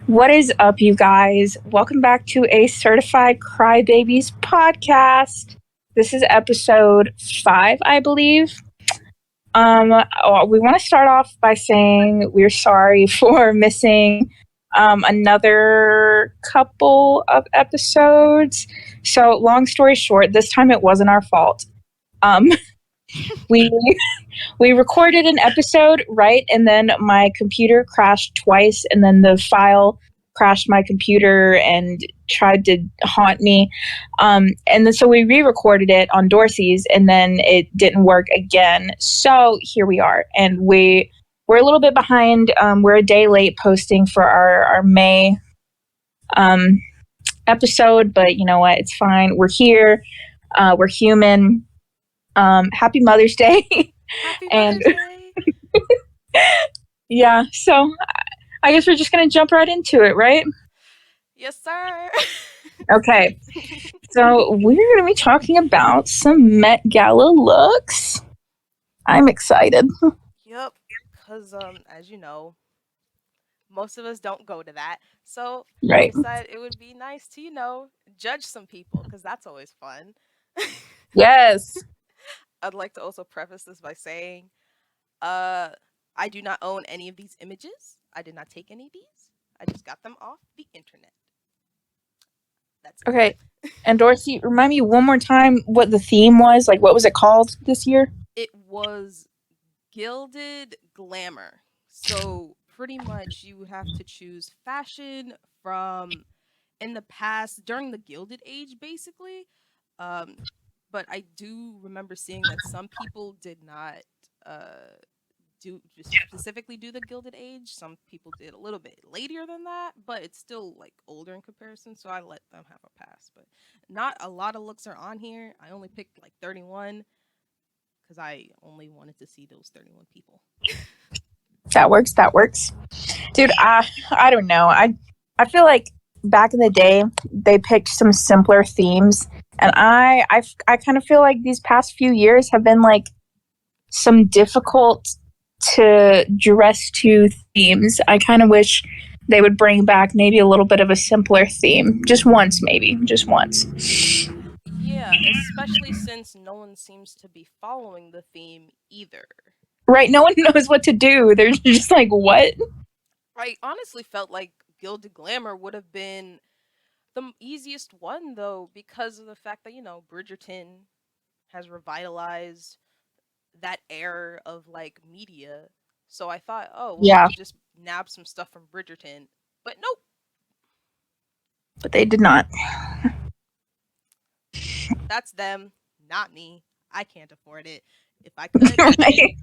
What is up, you guys? Welcome back to a Certified Crybabies podcast. This is episode 5, I believe. We want to start off by saying we're sorry for missing another couple of episodes. So, long story short, this time it wasn't our fault. Um, we we recorded an episode, right? And then my computer crashed twice, and then the file crashed my computer and tried to haunt me. And then so we re-recorded it on Dorcy's, and then it didn't work again. So here we are, and we're a little bit behind. We're a day late posting for our May um, episode, but you know what? It's fine. We're here. We're human. Happy Mother's Day. Happy And Mother's Day. yeah, so I guess we're just going to jump right into it, right? Yes, sir. Okay, so we're going to be talking about some Met Gala looks. I'm excited. Yep, because as you know, most of us don't go to that. So I Right. decided it would be nice to, judge some people because that's always fun. Yes. I'd like to also preface this by saying, uh, I do not own any of these images. I did not take any of these. I just got them off the internet. That's it. Okay. And Dorcy, remind me one more time what the theme was. Like, what was it called this year? It was gilded glamour. So pretty much you would have to choose fashion from in the past during the Gilded Age, basically. Um, but I do remember seeing that some people did not uh, do just specifically do the Gilded Age. Some people did a little bit later than that, but it's still like older in comparison. So I let them have a pass. But not a lot of looks are on here. I only picked like 31 because I only wanted to see those 31 people. That works. That works. Dude, I don't know. I feel like back in the day they picked some simpler themes, and I kind of feel like these past few years have been like some difficult to dress to themes. I kind of wish they would bring back maybe a little bit of a simpler theme, just once, maybe, just once. Yeah, especially since no one seems to be following the theme either. Right? No one knows what to do. They're just like, what? I honestly felt like Gilded Glamour would have been the easiest one, though, because of the fact that, Bridgerton has revitalized that era of like media. So I thought, oh, well, they Yeah, could just nab some stuff from Bridgerton. But nope, but they did not. that's them, not me. I can't afford it. If I could, Right?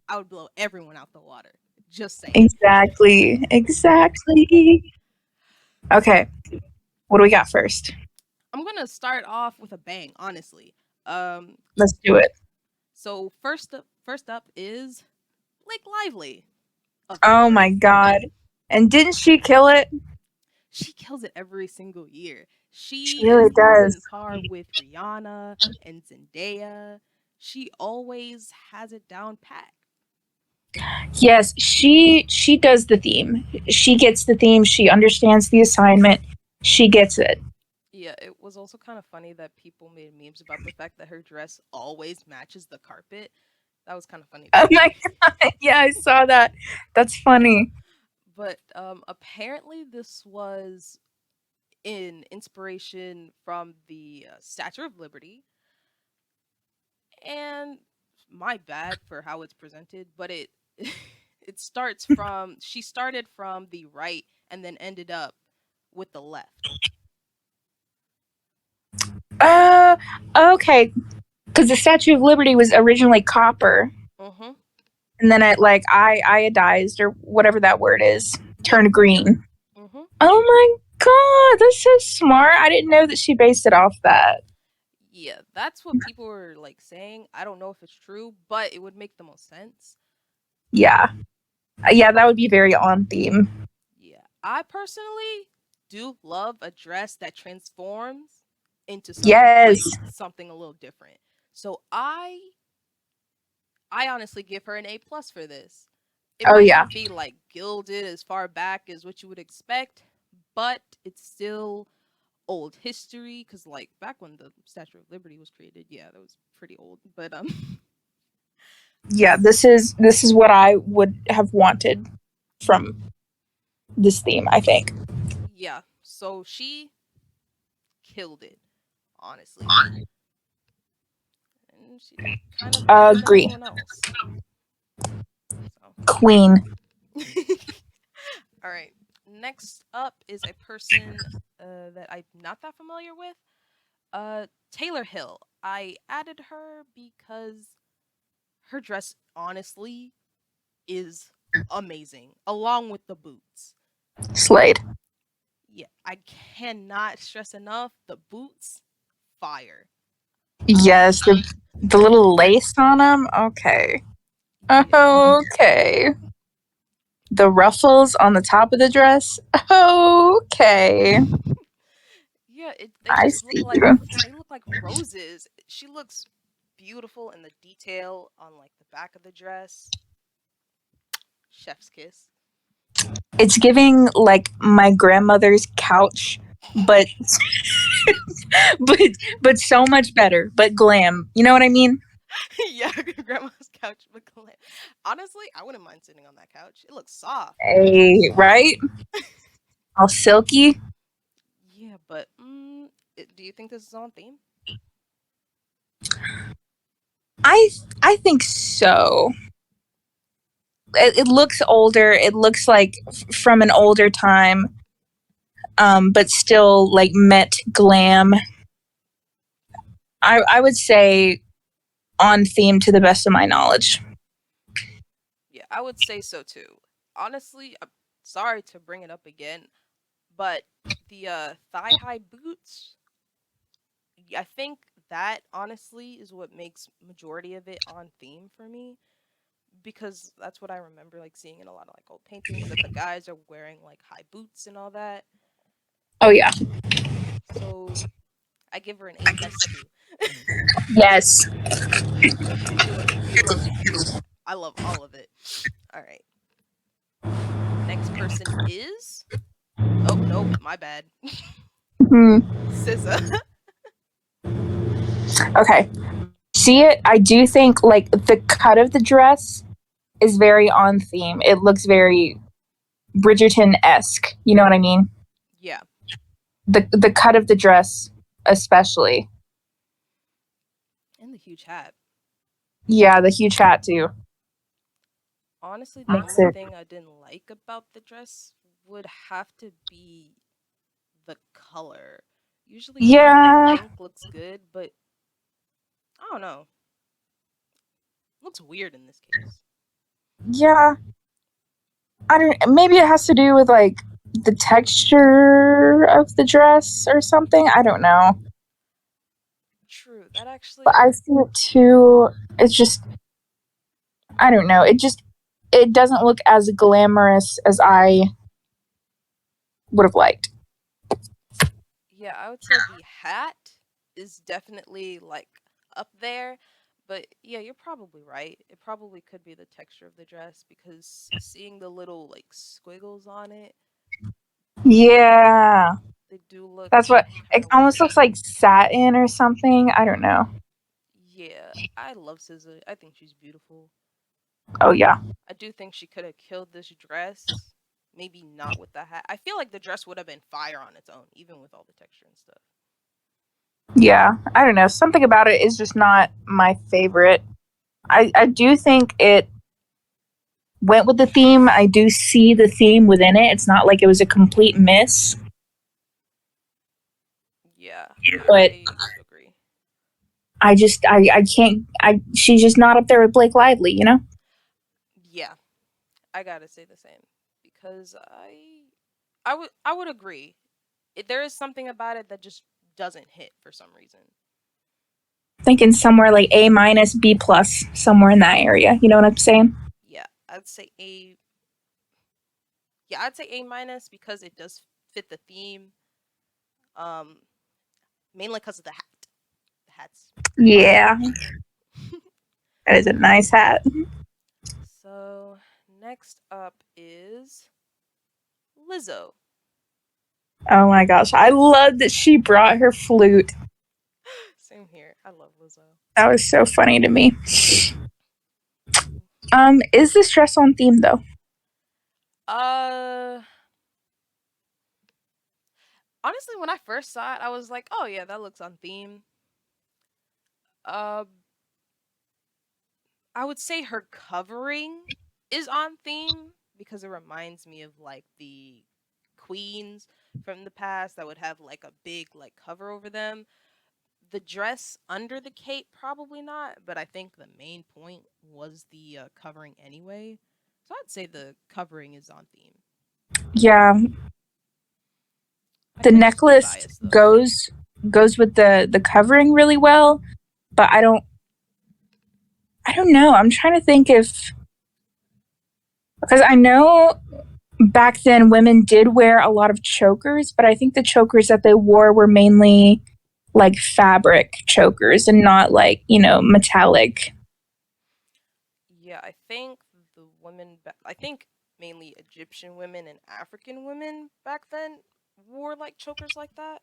I would blow everyone out the water. Just saying. Exactly. Exactly. Okay. What do we got first? I'm gonna start off with a bang, honestly. Um, Let's do it. so first up is Blake Lively, of Oh my course. god. And didn't she kill it? She kills it every single year. She She really is does. on par with Rihanna and Zendaya. She always has it down pat. Yes, she does the theme. She gets the theme. She understands the assignment. She gets it. Yeah, it was also kind of funny that people made memes about the fact that her dress always matches the carpet. That was kind of funny to Oh me. my god. Yeah, I saw that. That's funny. But apparently, this was in inspiration from the Statue of Liberty. And my bad for how it's presented, but it it starts from she started from the right and then ended up with the left. Uh okay. Because the Statue of Liberty was originally copper, Mhm. and then it like iodized or whatever that word is, Yep. turned green. Mhm. Oh my god, that's so smart. I didn't know that she based it off that. Yeah, that's what people were like saying. I don't know if it's true, but it would make the most sense. Yeah. Yeah, that would be very on theme. Yeah. I personally do love a dress that transforms into Yes. something a little different. So I honestly give her an A plus for this. It Oh might yeah. not be like gilded as far back as what you would expect, but it's still old history. Because like back when the Statue of Liberty was created, yeah, that was pretty old. But Yeah, this is what I would have wanted from this theme, I think. yeah. So she killed it, honestly, and she's kind of better than Agree. anyone else. So, Queen. all right. Next up is a person that I'm not that familiar with. Taylor Hill. I added her because her dress honestly is amazing, along with the boots. Slade. Yeah, I cannot stress enough the boots, fire. Yes, the little lace on them. Okay. Yeah. Okay. The ruffles on the top of the dress. Okay. Yeah, they I just look see like you. roses. She looks beautiful in the detail on like the back of the dress. Chef's kiss. It's giving like my grandmother's couch, but but but so much better, but glam. You know what I mean? Yeah, grandma's couch but honestly, I wouldn't mind sitting on that couch. It looks soft. Hey, right? All silky. Yeah, but do you think this is on theme? I I think so. It looks older. It looks like from an older time, but still like met glam. I would say on theme to the best of my knowledge. Yeah, I would say so too. Honestly, I'm sorry to bring it up again, but the thigh high boots, I think that honestly is what makes majority of it on theme for me because that's what I remember like seeing in a lot of like old paintings that the guys are wearing like high boots and all that. Oh yeah. So I give her an A plus two. Yes. Beautiful. I love all of it. All right. Next person is. Oh nope, my bad. Hmm. SZA. Okay. See it? I do think like the cut of the dress is very on theme. It looks very Bridgerton esque. You know what I mean? Yeah. The cut of the dress, especially. And the huge hat. Yeah, the huge hat too Honestly, the makes only it. thing I didn't like about the dress would have to be the color. Usually black and Yeah, pink looks good, but I don't know. Looks weird in this case. yeah. I don't. Maybe it has to do with like the texture of the dress or something. I don't know. True. That But actually I see it too. It's just I don't know. It doesn't look as glamorous as I would have liked. yeah, I would say the hat is definitely like up there. But yeah, you're probably right. It probably could be the texture of the dress because seeing the little like squiggles on it, Yeah, they do look that's what kind it of almost weird. looks like satin or something. I don't know. Yeah, I love SZA. I think she's beautiful. Oh yeah, I do think she could have killed this dress. Maybe not with the hat. I feel like the dress would have been fire on its own, even with all the texture and stuff. yeah. I don't know. Something about it is just not my favorite. I do think it went with the theme. I do see the theme within it. It's not like it was a complete miss, Yeah, but I agree. I can't. I she's just not up there with Blake Lively. You know. Yeah, I gotta say the same because I would agree. There is something about it that just doesn't hit for some reason. Thinking somewhere like A minus, B plus, somewhere in that area. You know what I'm saying? Yeah, I'd say A. Yeah, I'd say A minus because it does fit the theme. Um, mainly because of the hat. The hat's fire. Yeah, that is a nice hat. So Next up is Lizzo. Oh my gosh, I love that she brought her flute. Same here. I love Lizzo. That was so funny to me. Is this dress on theme though? Uh, Honestly, when I first saw it, I was like, "Oh yeah, that looks on theme." Uh, I would say her covering is on theme because it reminds me of like the queens from the past that would have like a big like cover over them. The dress under the cape, probably not, but I think the main point was the covering anyway. So I'd say the covering is on theme. Yeah, I the could just be necklace biased though. goes with the covering really well, but I don't know. I'm trying to think if, because I know back then women did wear a lot of chokers, but I think the chokers that they wore were mainly like fabric chokers and not like, metallic. Yeah, I think I think mainly Egyptian women and African women back then wore like chokers like that.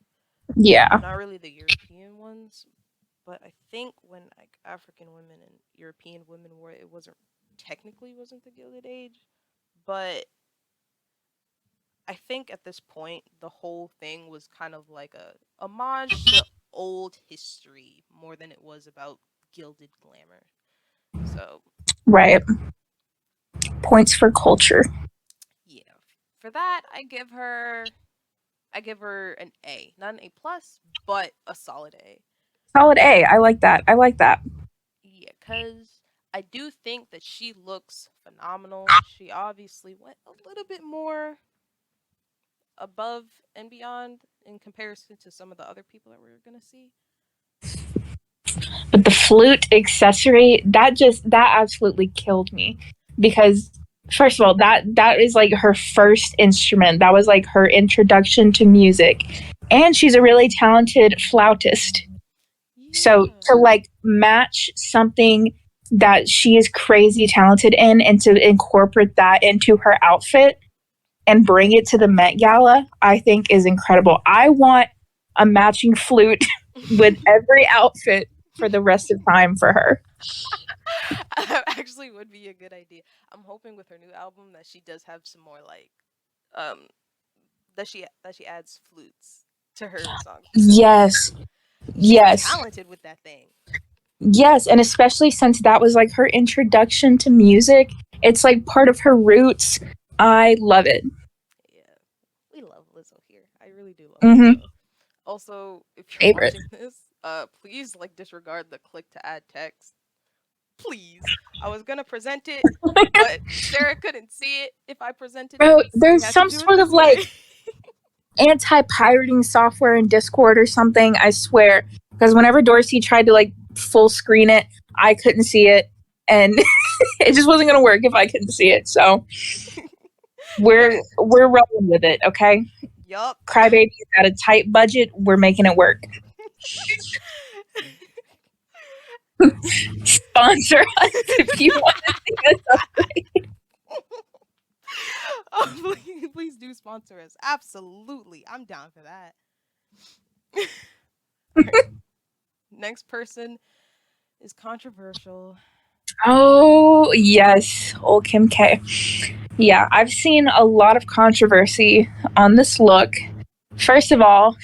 Yeah, Not really the European ones, but I think when like African women and European women wore it, it wasn't the Gilded Age, but I think at this point the whole thing was kind of like a homage to old history more than it was about gilded glamour. So right. Points for culture. yeah, for that I give her an A, not an A plus, but a solid A. Solid A. I like that. I like that. Yeah, cause I do think that she looks phenomenal. She obviously went a little bit more above and beyond in comparison to some of the other people that we're gonna see. But the flute accessory, that absolutely killed me because first of all, that is like her first instrument. That was like her introduction to music. And she's a really talented flautist. So Yeah. to like match something that she is crazy talented in and to incorporate that into her outfit and bring it to the Met Gala, I think is incredible. I want a matching flute with every outfit for the rest of time for her. Actually would be a good idea. I'm hoping with her new album that she does have some more like um that she adds flutes to her songs because Yes. she's Yes. talented with that thing. Yes, and especially since that was like her introduction to music, it's like part of her roots. I love it. Yeah. We love Lizzo here. I really do love Mhm. Lizzo. Also, if you're Favorite. watching this, please like disregard the click to add text. Please. I was gonna present it, but Sarah couldn't see it if I presented it, Bro, so we there's had to some do it sort of this way. like anti-pirating software in Discord or something, I swear. Because whenever Dorcy tried to like full screen it, I couldn't see it and it just wasn't going to work if I couldn't see it. So, we're rolling with it, okay? Yup. Crybaby's got a tight budget, we're making it work. Sponsor us if you want to see us upgrade. Oh, please do sponsor us. Absolutely. I'm down for that. All right. Next person is controversial. Oh, yes. Old Kim K. Yeah, I've seen a lot of controversy on this look. First of all,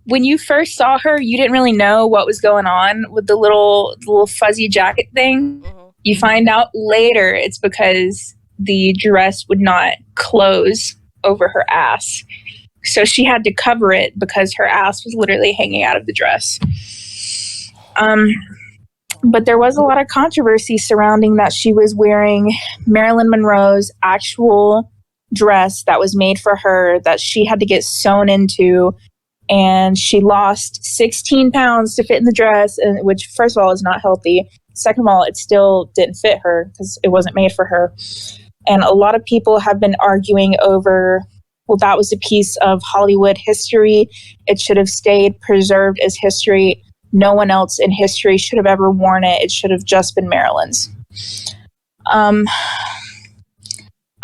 when you first saw her, you didn't really know what was going on with the little fuzzy jacket thing. Mm-hmm. You find out later it's because the dress would not close over her ass. So she had to cover it because her ass was literally hanging out of the dress. Um, but there was a lot of controversy surrounding that she was wearing Marilyn Monroe's actual dress that was made for her that she had to get sewn into, and she lost 16 pounds to fit in the dress, and which first of all is not healthy. Second of all, it still didn't fit her because it wasn't made for her. And a lot of people have been arguing over, well, that was a piece of Hollywood history. It should have stayed preserved as history. No one else in history should have ever worn it. It should have just been Marilyn's. Um,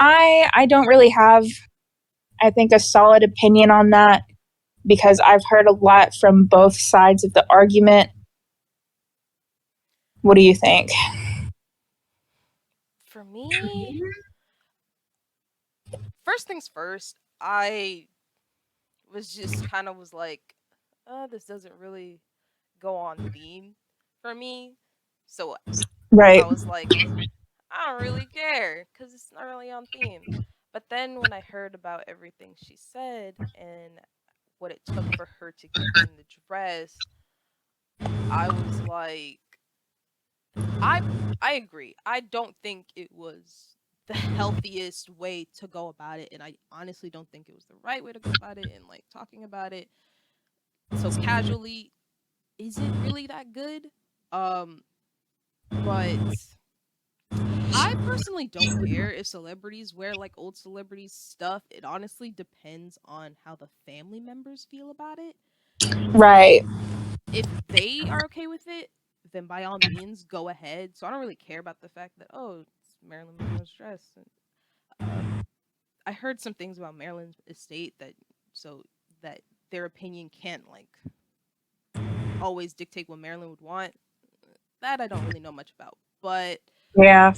I don't really have, I think, a solid opinion on that because I've heard a lot from both sides of the argument. What do you think? For me, first things first, I was just kind of was like, this doesn't really go on theme for me. So I Right. was like, I don't really care because it's not really on theme. But then when I heard about everything she said and what it took for her to give him the dress, I was like, I I agree. I don't think it was the healthiest way to go about it, and I honestly don't think it was the right way to go about it. And like talking about it so casually isn't really that good. Um, but I personally don't care if celebrities wear like old celebrities stuff. It honestly depends on how the family members feel about it. Right. If they are okay with it, then by all means go ahead. So I don't really care about the fact that it's Marilyn Monroe's dress. And, uh, I heard some things about Marilyn's estate so that their opinion can't like always dictate what Marilyn would want. That I don't really know much about, but Yeah.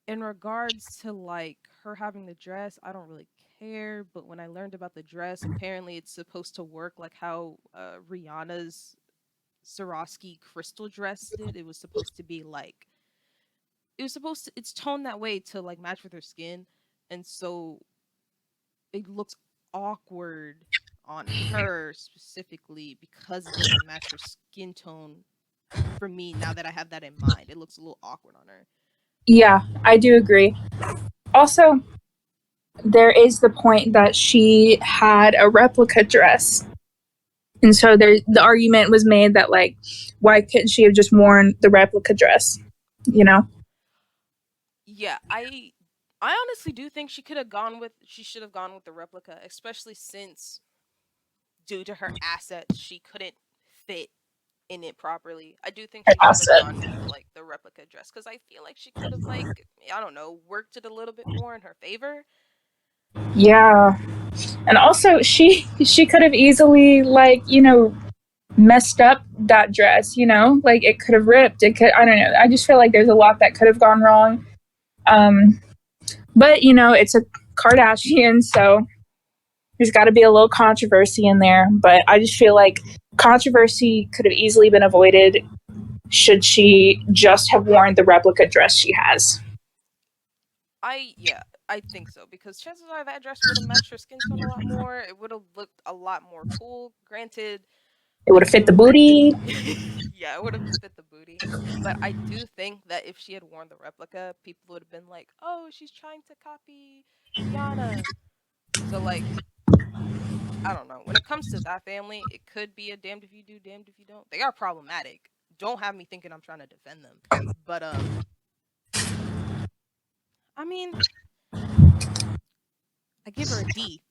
in regards to like her having the dress, I don't really care. But when I learned about the dress, apparently it's supposed to work like how Rihanna's Swarovski crystal dress did. It was supposed to be like it's toned that way to like match with her skin, and so it looks awkward on her specifically because it doesn't match her skin tone. For me, now that I have that in mind, it looks a little awkward on her. Yeah, I do agree. Also, there is the point that she had a replica dress. And so the argument was made that, like, why couldn't she have just worn the replica dress? You know? Yeah, I honestly do think she should have gone with the replica, especially since due to her assets she couldn't fit in it properly. I do think Her she should have outfit. gone with like the replica dress cuz I feel like she could have like I don't know, worked it a little bit more in her favor. Yeah. And also, she could have easily, like, messed up that dress, like it could have ripped. It could, I don't know. I just feel like there's a lot that could have gone wrong. Um, but, it's a Kardashian, so there's got to be a little controversy in there. But I just feel like controversy could have easily been avoided should she just have worn the replica dress she has. I think so because chances are that dress would have matched her skin tone a lot more. It would have looked a lot more cool. Granted, It would have fit the booty. yeah, it would have fit the booty. But I do think that if she had worn the replica, people would have been like, "Oh, she's trying to copy Rihanna." So like, I don't know. When it comes to that family, it could be a damned if you do, damned if you don't. They are problematic. Don't have me thinking I'm trying to defend them. But I mean, I give her a D.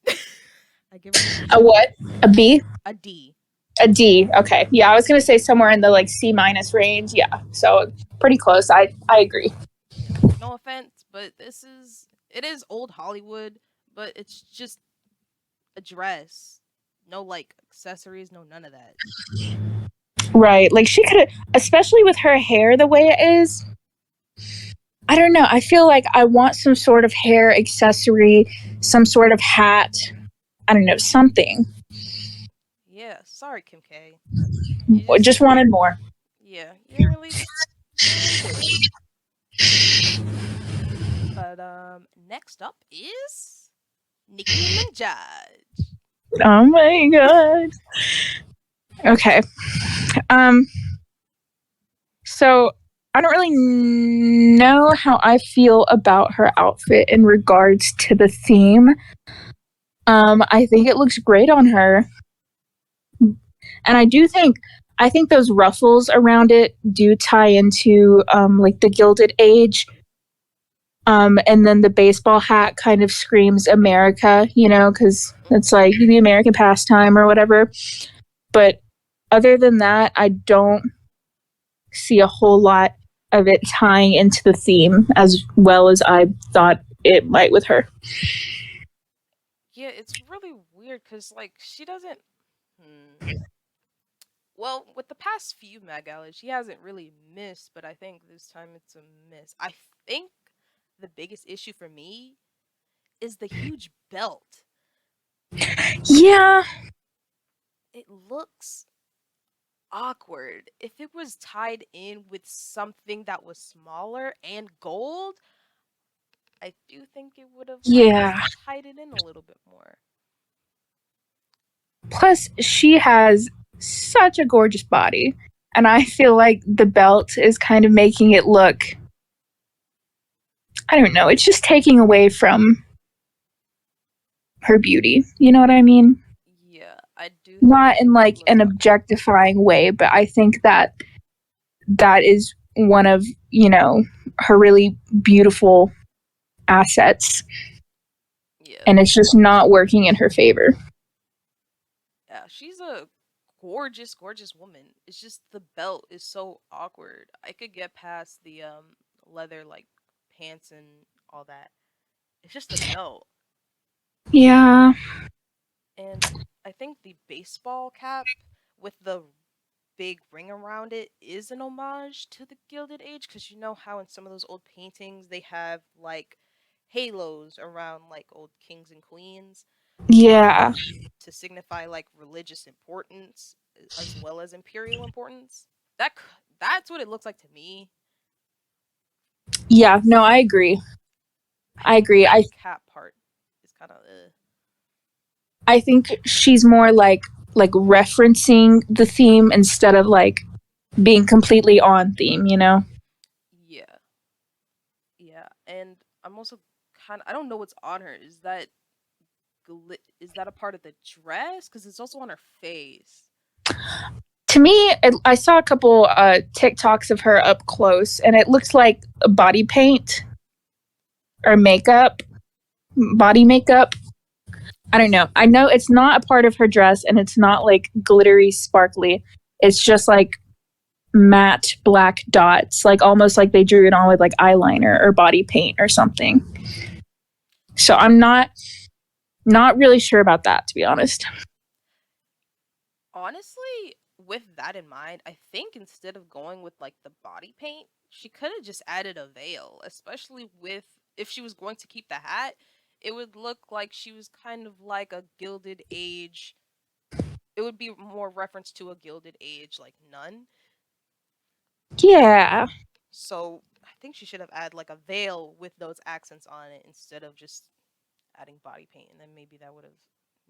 I give her a A D. what? A B? A D. A D. Okay. Yeah, I was gonna say somewhere in the like C minus range. Yeah. So pretty close. I agree. Yeah. No offense, but it is old Hollywood, but it's just a dress. No like accessories, no none of that. Right. Like she could have, especially with her hair the way it is. I don't know. I feel like I want some sort of hair accessory, some sort of hat. I don't know, something. Yeah, sorry Kim K. Just wanted more. Yeah, you didn't really do it. But next up is Nicki Minaj. Oh my god. Okay. Um so I don't really know how I feel about her outfit in regards to the theme. I think it looks great on her. And I think those ruffles around it do tie into like the Gilded Age. And then the baseball hat kind of screams America, because it's like the American pastime or whatever. But other than that, I don't see a whole lot of it tying into the theme as well as I thought it might with her. Yeah, it's really weird because like she doesn't. Hmm. Well, with the past few Met Galas, she hasn't really missed, but I think this time it's a miss. I think the biggest issue for me is the huge belt. Yeah, It looks awkward. If it was tied in with something that was smaller and gold, I do think it would have like yeah. tied it in a little bit more. Plus, she has such a gorgeous body. And I feel like the belt is kind of making it look, I don't know, it's just taking away from her beauty. You know what I mean? Yeah, I do think Not in it like looks an awkward. objectifying way, but I think that that is one of, her really beautiful assets. Yeah. And it's just not working in her favor. Yeah, she's a gorgeous, gorgeous woman. It's just the belt is so awkward. I could get past the leather like pants and all that. It's just the belt. Yeah. And I think the baseball cap with the big ring around it is an homage to the Gilded Age because you know how in some of those old paintings they have like halos around like old kings and queens um Yeah. to signify like religious importance as well as imperial importance. That's what it looks like to me. Yeah. No, I agree. I I think agree. the cap part is kind of I think she's more like referencing the theme instead of like being completely on theme, you know? yeah. Yeah, and I'm also kind of I don't know what's on her. Is that a part of the dress? Because it's also on her face. To me, I saw a couple TikToks of her up close, and it looks like body paint or makeup, body makeup. I don't know. I know it's not a part of her dress, and it's not like glittery, sparkly. It's just like matte black dots, like almost like they drew it on with like eyeliner or body paint or something. So I'm not really sure about that, to be honest. Honestly, with that in mind, I think instead of going with like the body paint, she could have just added a veil, especially with if she was going to keep the hat, it would look like she was kind of like a Gilded Age. It would be more reference to a Gilded Age like nun. Yeah. So I think she should have added like a veil with those accents on it instead of just adding body paint, and then maybe that would have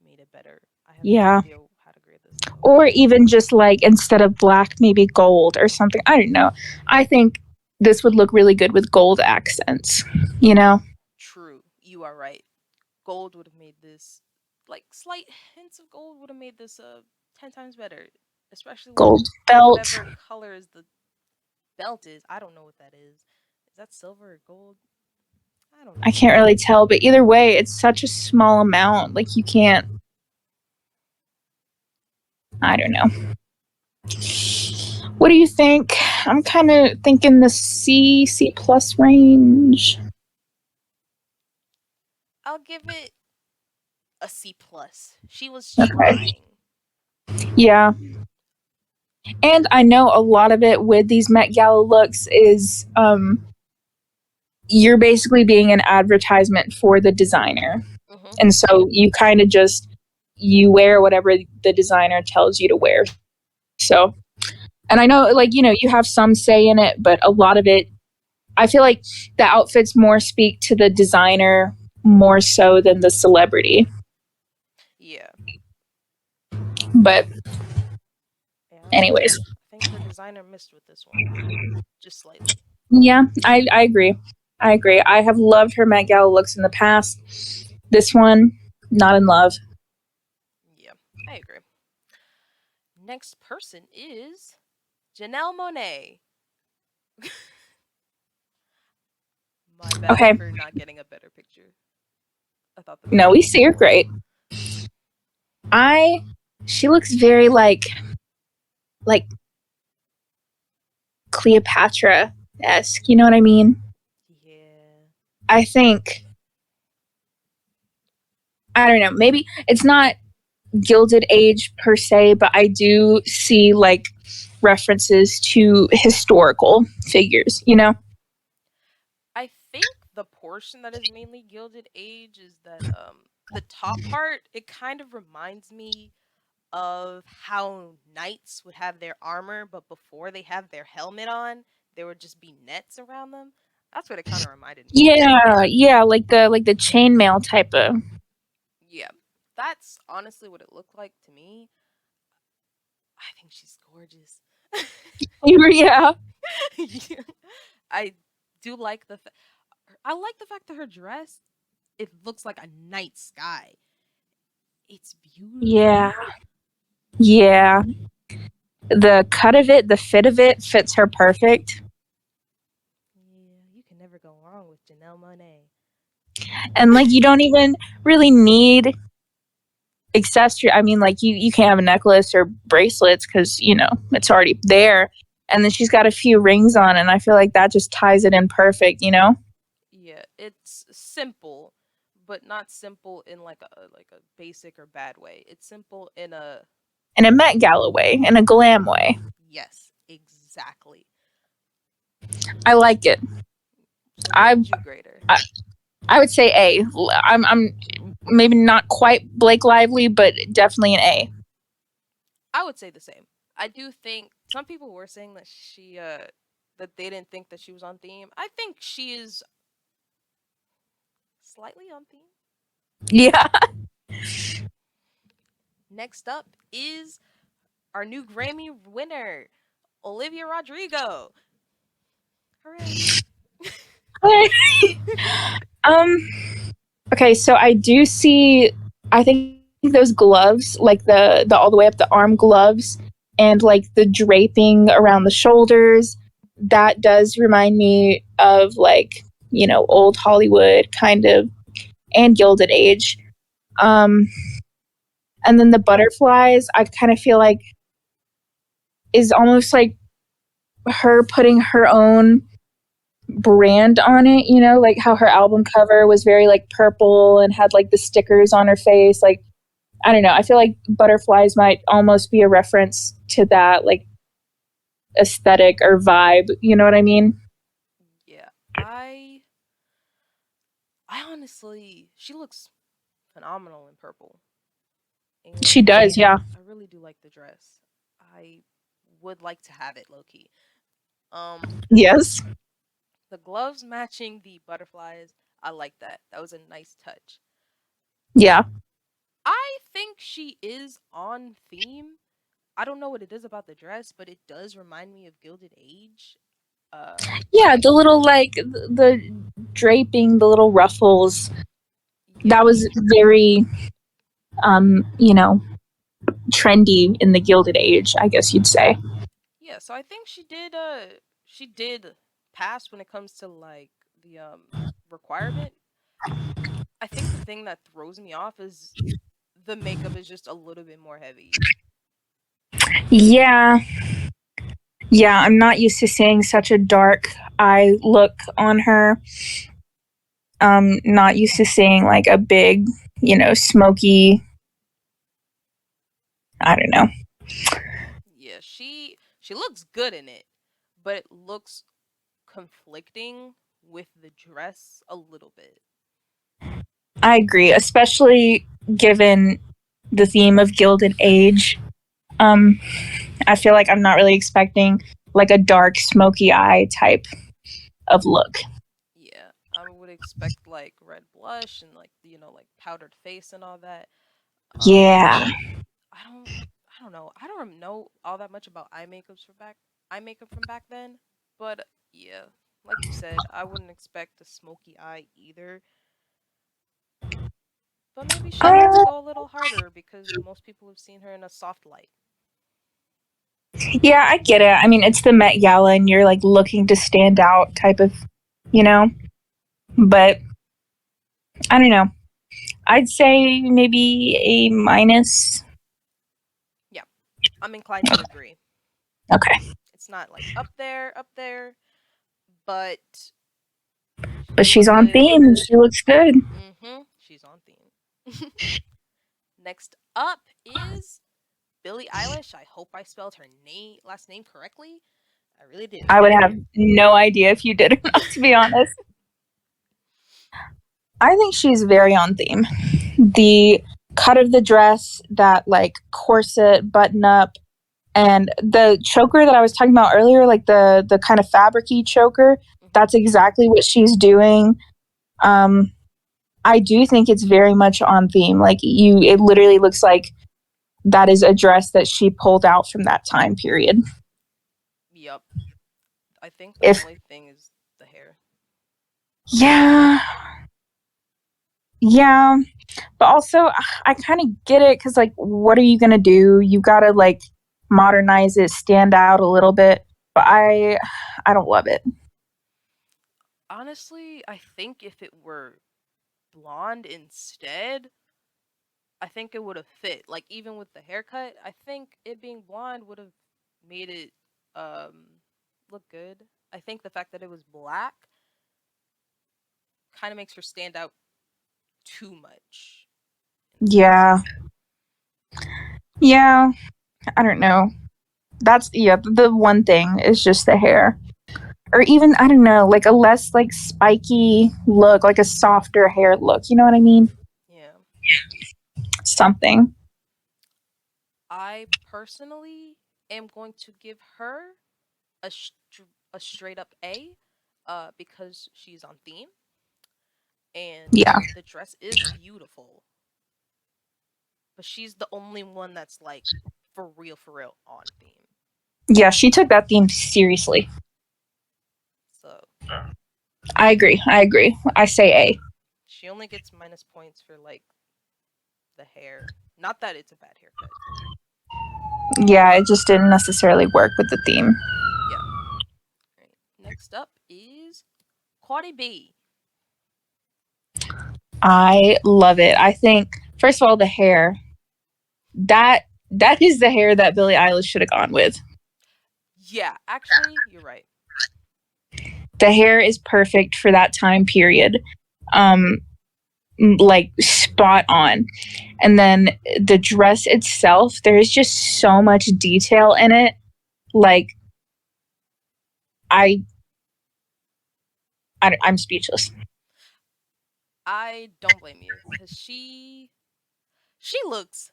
made it better. I have no Yeah. idea how to grade this though. Or even just like instead of black, maybe gold or something. I don't know. I think this would look really good with gold accents, you know? True, you are right. Gold would have made this like slight hints of gold would have made this 10 times better, especially with Gold belt. whatever color is the belt is. I don't know what that is. Is that silver or gold? I don't I know. can't really tell, but either way, it's such a small amount. Like you can't, I don't know. What do you think? I'm kind of thinking the C plus range. I'll give it a C plus. She was Okay. trying. Yeah. And I know a lot of it with these Met Gala looks is you're basically being an advertisement for the designer. Hmm. And so you kind of just you wear whatever the designer tells you to wear. So, and I know like you have some say in it, but a lot of it I feel like the outfits more speak to the designer more so than the celebrity. Yeah. But Yeah, anyways, I think the designer missed with this one, just slightly. yeah, I agree. I agree. I have loved her Met Gala looks in the past. This one, not in love. Yeah, I agree. Next person is Janelle Monet. My bad Okay, for not getting a better picture. I thought the no, picture we was see her beautiful. great. I she looks very like Cleopatra esque. You know what I mean? Yeah. I think. I don't know, maybe it's not Gilded Age per se, but I do see like references to historical figures, you know? I think the portion that is mainly Gilded Age is that the top part, it kind of reminds me of how knights would have their armor, but before they have their helmet on, there would just be nets around them. That's what it kind of reminded me of. Yeah, yeah, like the chainmail type of. Yeah, that's honestly what it looked like to me. I think she's gorgeous. Yeah. Yeah. I do like I like the fact that her dress, it looks like a night sky. It's Yeah. beautiful. Yeah. The cut of it, the fit of it fits her perfect. Yeah, you can never go wrong with Janelle Monáe. And like you don't even really need accessory. I mean, like you can't have a necklace or bracelets because you know it's already there. And then she's got a few rings on, and I feel like that just ties it in perfect. You know, Yeah, it's simple, but not simple in like a basic or bad way. It's simple in a in a Met Gala way, in a glam way. yes, exactly. I like it. So what I would you grade her? I, I would say A. I'm maybe not quite Blake Lively, but definitely an A. I would say the same. I do think some people were saying that she that they didn't think that she was on theme. I think she is slightly on theme. Yeah. Next up is our new Grammy winner, Olivia Rodrigo. Hooray. um. Okay, so I do see. I think those gloves, like the all the way up the arm gloves, and like the draping around the shoulders, that does remind me of like old Hollywood kind of and Gilded Age. Um, and then the butterflies, I kind of feel like is almost like her putting her own brand on it, like how her album cover was very like purple and had like the stickers on her face. Like, I don't know. I feel like butterflies might almost be a reference to that like aesthetic or vibe. You know what I mean? Yeah. I honestly she looks phenomenal in purple. She And does, yeah. I really do like the dress. I would like to have it low key. Um Yes. the gloves matching the butterflies, I like that. That was a nice touch. Yeah. I think she is on theme. I don't know what it is about the dress, but it does remind me of Gilded Age. Uh Yeah. The little like the draping, the little ruffles. That yeah. was very, um, you know, trendy in the Gilded Age, I guess you'd say. Yeah, so I think she did pass when it comes to like the requirement. I think the thing that throws me off is the makeup is just a little bit more heavy. Yeah. Yeah. I'm not used to seeing such a dark eye look on her. Not used to seeing like a big, smoky, I don't know. Yeah, she looks good in it, but it looks conflicting with the dress a little bit. I agree, especially given the theme of Gilded Age. Um, I feel like I'm not really expecting like a dark, smoky eye type of look. Yeah, I would expect like red blush and like like powdered face and all that. Um Yeah. I don't I don't know. I don't know all that much about eye makeup from back then, but yeah, like you said, I wouldn't expect a smoky eye either. But maybe she needs to Uh, go a little harder because most people have seen her in a soft light. yeah, I get it. I mean, it's the Met Gala and you're like looking to stand out type of, you know, but I don't know. I'd say maybe a minus. Yeah, I'm inclined to agree. Okay. It's not like up there, but But she she's looked on good. theme and she looks good. Mhm. She's on theme. Next up is Billie Eilish. I hope I spelled her last name correctly. I really do. I would have no idea if you did or not, to be honest. I think she's very on theme. The cut of the dress, that like corset button up, and the choker that I was talking about earlier, like the kind of fabricy choker, Mm-hmm. that's exactly what she's doing. Um, I do think it's very much on theme. Like it literally looks like that is a dress that she pulled out from that time period. Yep. I think the If only thing is the hair. yeah, yeah, but also I kind of get it because like, what are you gonna do? You gotta like modernize it, stand out a little bit. But I don't love it. Honestly, I think if it were blonde instead, I think it would have fit. Like even with the haircut, I think it being blonde would have made it look good. I think the fact that it was black kind of makes her stand out too much in a sense. Yeah, yeah. I don't know. That's yeah. The one thing is just the hair, or even I don't know, like a less like spiky look, like a softer hair look. You know what I mean? Yeah. Something. I personally am going to give her a straight up A because she's on theme and Yeah, the dress is beautiful, but she's the only one that's like for real on theme. yeah. She took that theme seriously. So I agree. I agree. I say A. she only gets minus points for like the hair. Not that it's a bad haircut. Yeah, it just didn't necessarily work with the theme. Yeah. All right. Next up is Quaddy B. I love it. I think first of all the hair. That is the hair that Billie Eilish should have gone with. Yeah, actually, you're right. The hair is perfect for that time period. Um, like spot on. And then the dress itself, there is just so much detail in it. Like I, I'm speechless. I don't blame you because she looks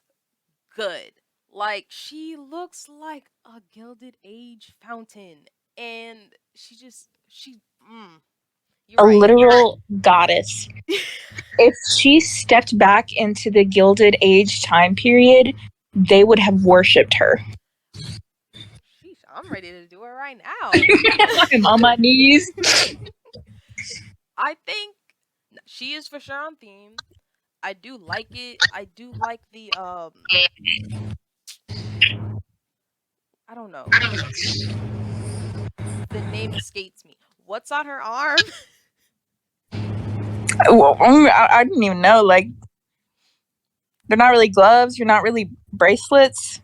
good. Like she looks like a Gilded Age fountain, and you're A right. literal goddess. If she stepped back into the Gilded Age time period, they would have worshipped her. Sheesh, I'm ready to do it right now. I'm on my knees. I think she is for sure on theme. I do like it. I do like I don't know. The name escapes me. What's on her arm? Well, I didn't even know. Like, they're not really gloves. You're not really bracelets.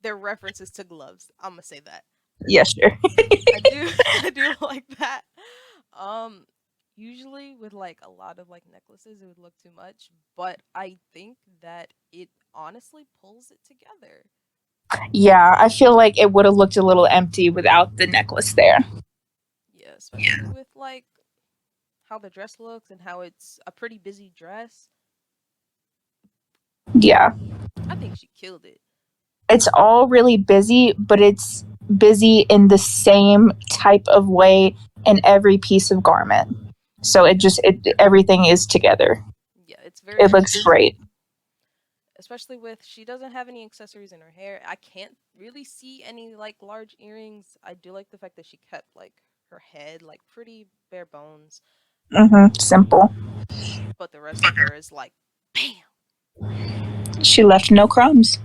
They're references to gloves. I'm gonna say that. Yeah, sure. I do I do like that. Um Usually with like a lot of like necklaces it would look too much, but I think that it honestly pulls it together. Yeah, I feel like it would have looked a little empty without the necklace there. Yeah, especially with like how the dress looks and how it's a pretty busy dress. Yeah. I think she killed it. It's all really busy, but it's busy in the same type of way in every piece of garment. So Yeah. it everything is together. Yeah, it's very It looks cohesive. great. Especially with she doesn't have any accessories in her hair. I can't really see any like large earrings. I do like the fact that she kept like her head like pretty bare bones, Simple. but the rest of her is like bam. She left no crumbs.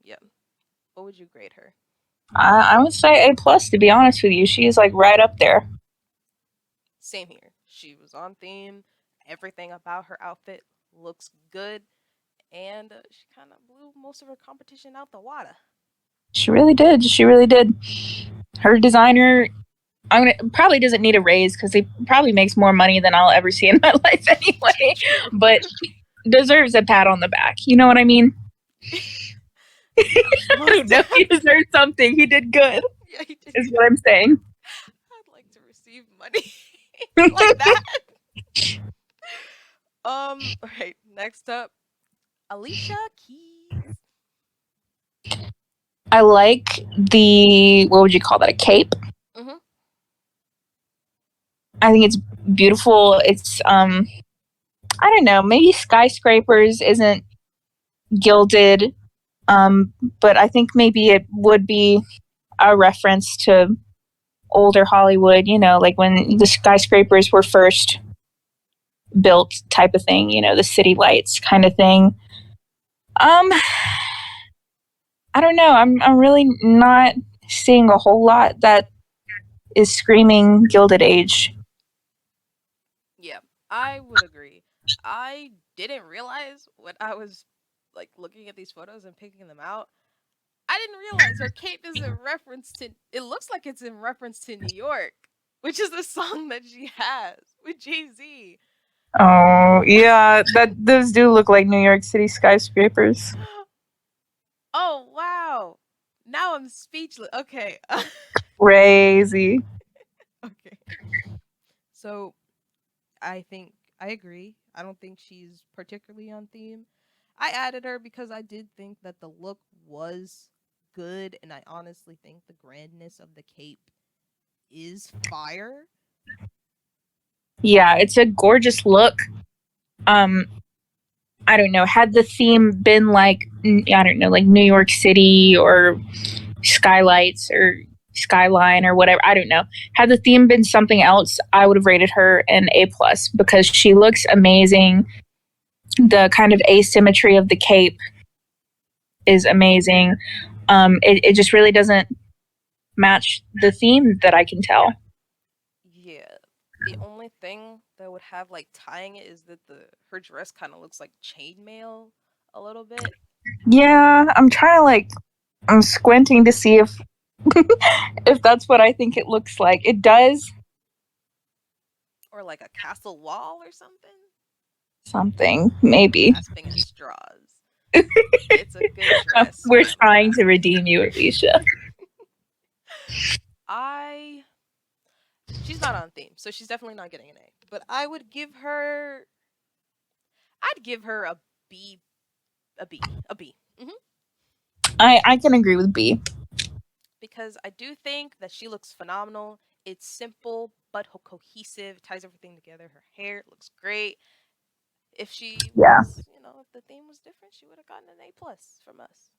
Yeah. What would you grade her? I would say A plus. To be honest with you, she's like right up there. Same here. She was on theme. Everything about her outfit looks good, and she kind of blew most of her competition out the water. She really did. She really did. Her designer, probably doesn't need a raise because he probably makes more money than I'll ever see in my life anyway. True. But deserves a pat on the back. You know what I mean? I don't know. He deserves something. He did good. Yeah, he did. Is what I'm saying. I'd like to receive money like that. All right. Next up, Alicia Keys. I like the, what would you call that? A cape? Mm-hmm. I think it's beautiful. It's I don't know, maybe skyscrapers isn't gilded, but I think maybe it would be a reference to older Hollywood, you know, like when the skyscrapers were first built type of thing, you know, the city lights kind of thing. Um I don't know. I'm really not seeing a whole lot that is screaming Gilded Age. Yeah, I would agree. I didn't realize when I was like looking at these photos and picking them out. I didn't realize her cape is in reference to. It looks like it's in reference to New York, which is the song that she has with Jay-Z. Oh yeah, that those do look like New York City skyscrapers. Oh wow! Now I'm speechless. Okay. Crazy. Okay. So I think I agree. I don't think she's particularly on theme. I added her because I did think that the look was good, and I honestly think the grandness of the cape is fire. Yeah, it's a gorgeous look. Um, I don't know. Had the theme been like I don't know, like New York City or skylights or skyline or whatever, I don't know. Had the theme been something else, I would have rated her an A plus because she looks amazing. The kind of asymmetry of the cape is amazing. It just really doesn't match the theme that I can tell. Yeah. The only thing that would have like tying it is that the her dress kind of looks like chainmail a little bit, Yeah, I'm trying to like I'm squinting to see if that's what I think it looks like. It does or like a castle wall or something. something, maybe. Grasping at straws. It's a good dress, We're whoever trying to crafted it. redeem you, Alicia. I She's not on theme, so she's definitely not getting an A. But I'd give her a B, a B, a B. I can agree with B. Because I do think that she looks phenomenal. It's simple but cohesive, ties everything together. Her hair looks great. If she Yeah. was, if the theme was different, she would have gotten an A plus from us.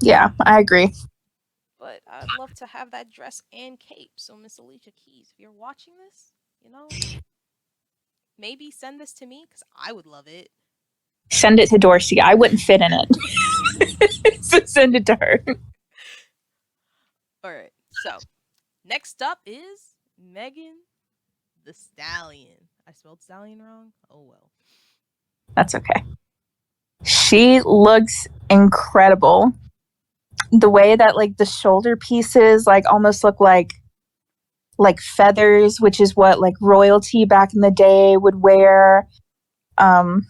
Yeah, I agree. But I'd love to have that dress and cape. So Miss Alicia Keys, if you're watching this, maybe send this to me because I would love it. Send it to Dorcy. I wouldn't fit in it. So send it to her. All right. So next up is Megan the Stallion. I spelled stallion wrong. Oh well. That's okay. She looks incredible. The way that like the shoulder pieces like almost look like feathers, which is what like royalty back in the day would wear. Um,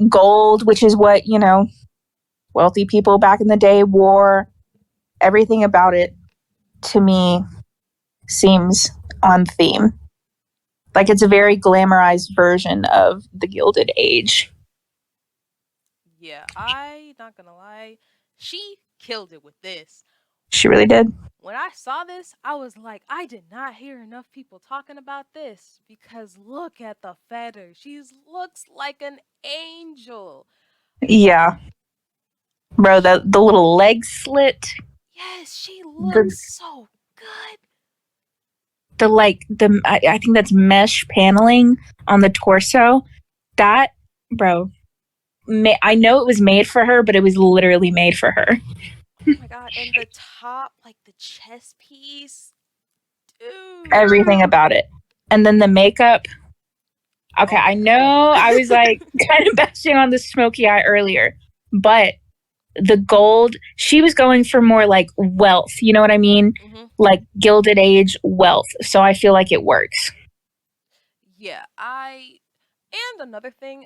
Gold, which is what, you know, wealthy people back in the day wore. Everything about it to me seems on theme. Like it's a very glamorized version of the Gilded Age. Yeah, I not gonna lie, she killed it with this. She really did. When I saw this, I was like, I did not hear enough people talking about this because look at the feathers. She looks like an angel. Yeah. Bro, the little leg slit, Yes, she the looks so good. I think that's mesh paneling on the torso. That, bro, I know it was made for her, but it was literally made for her. Oh my god, and the top, like the chest piece, dude. Everything about it. And then the makeup. Okay, Oh my I god. know I was like kind of bashing on the smoky eye earlier, but the gold, she was going for more like wealth. You know what I mean? Like Gilded Age wealth. So I feel like it works. Yeah, and another thing,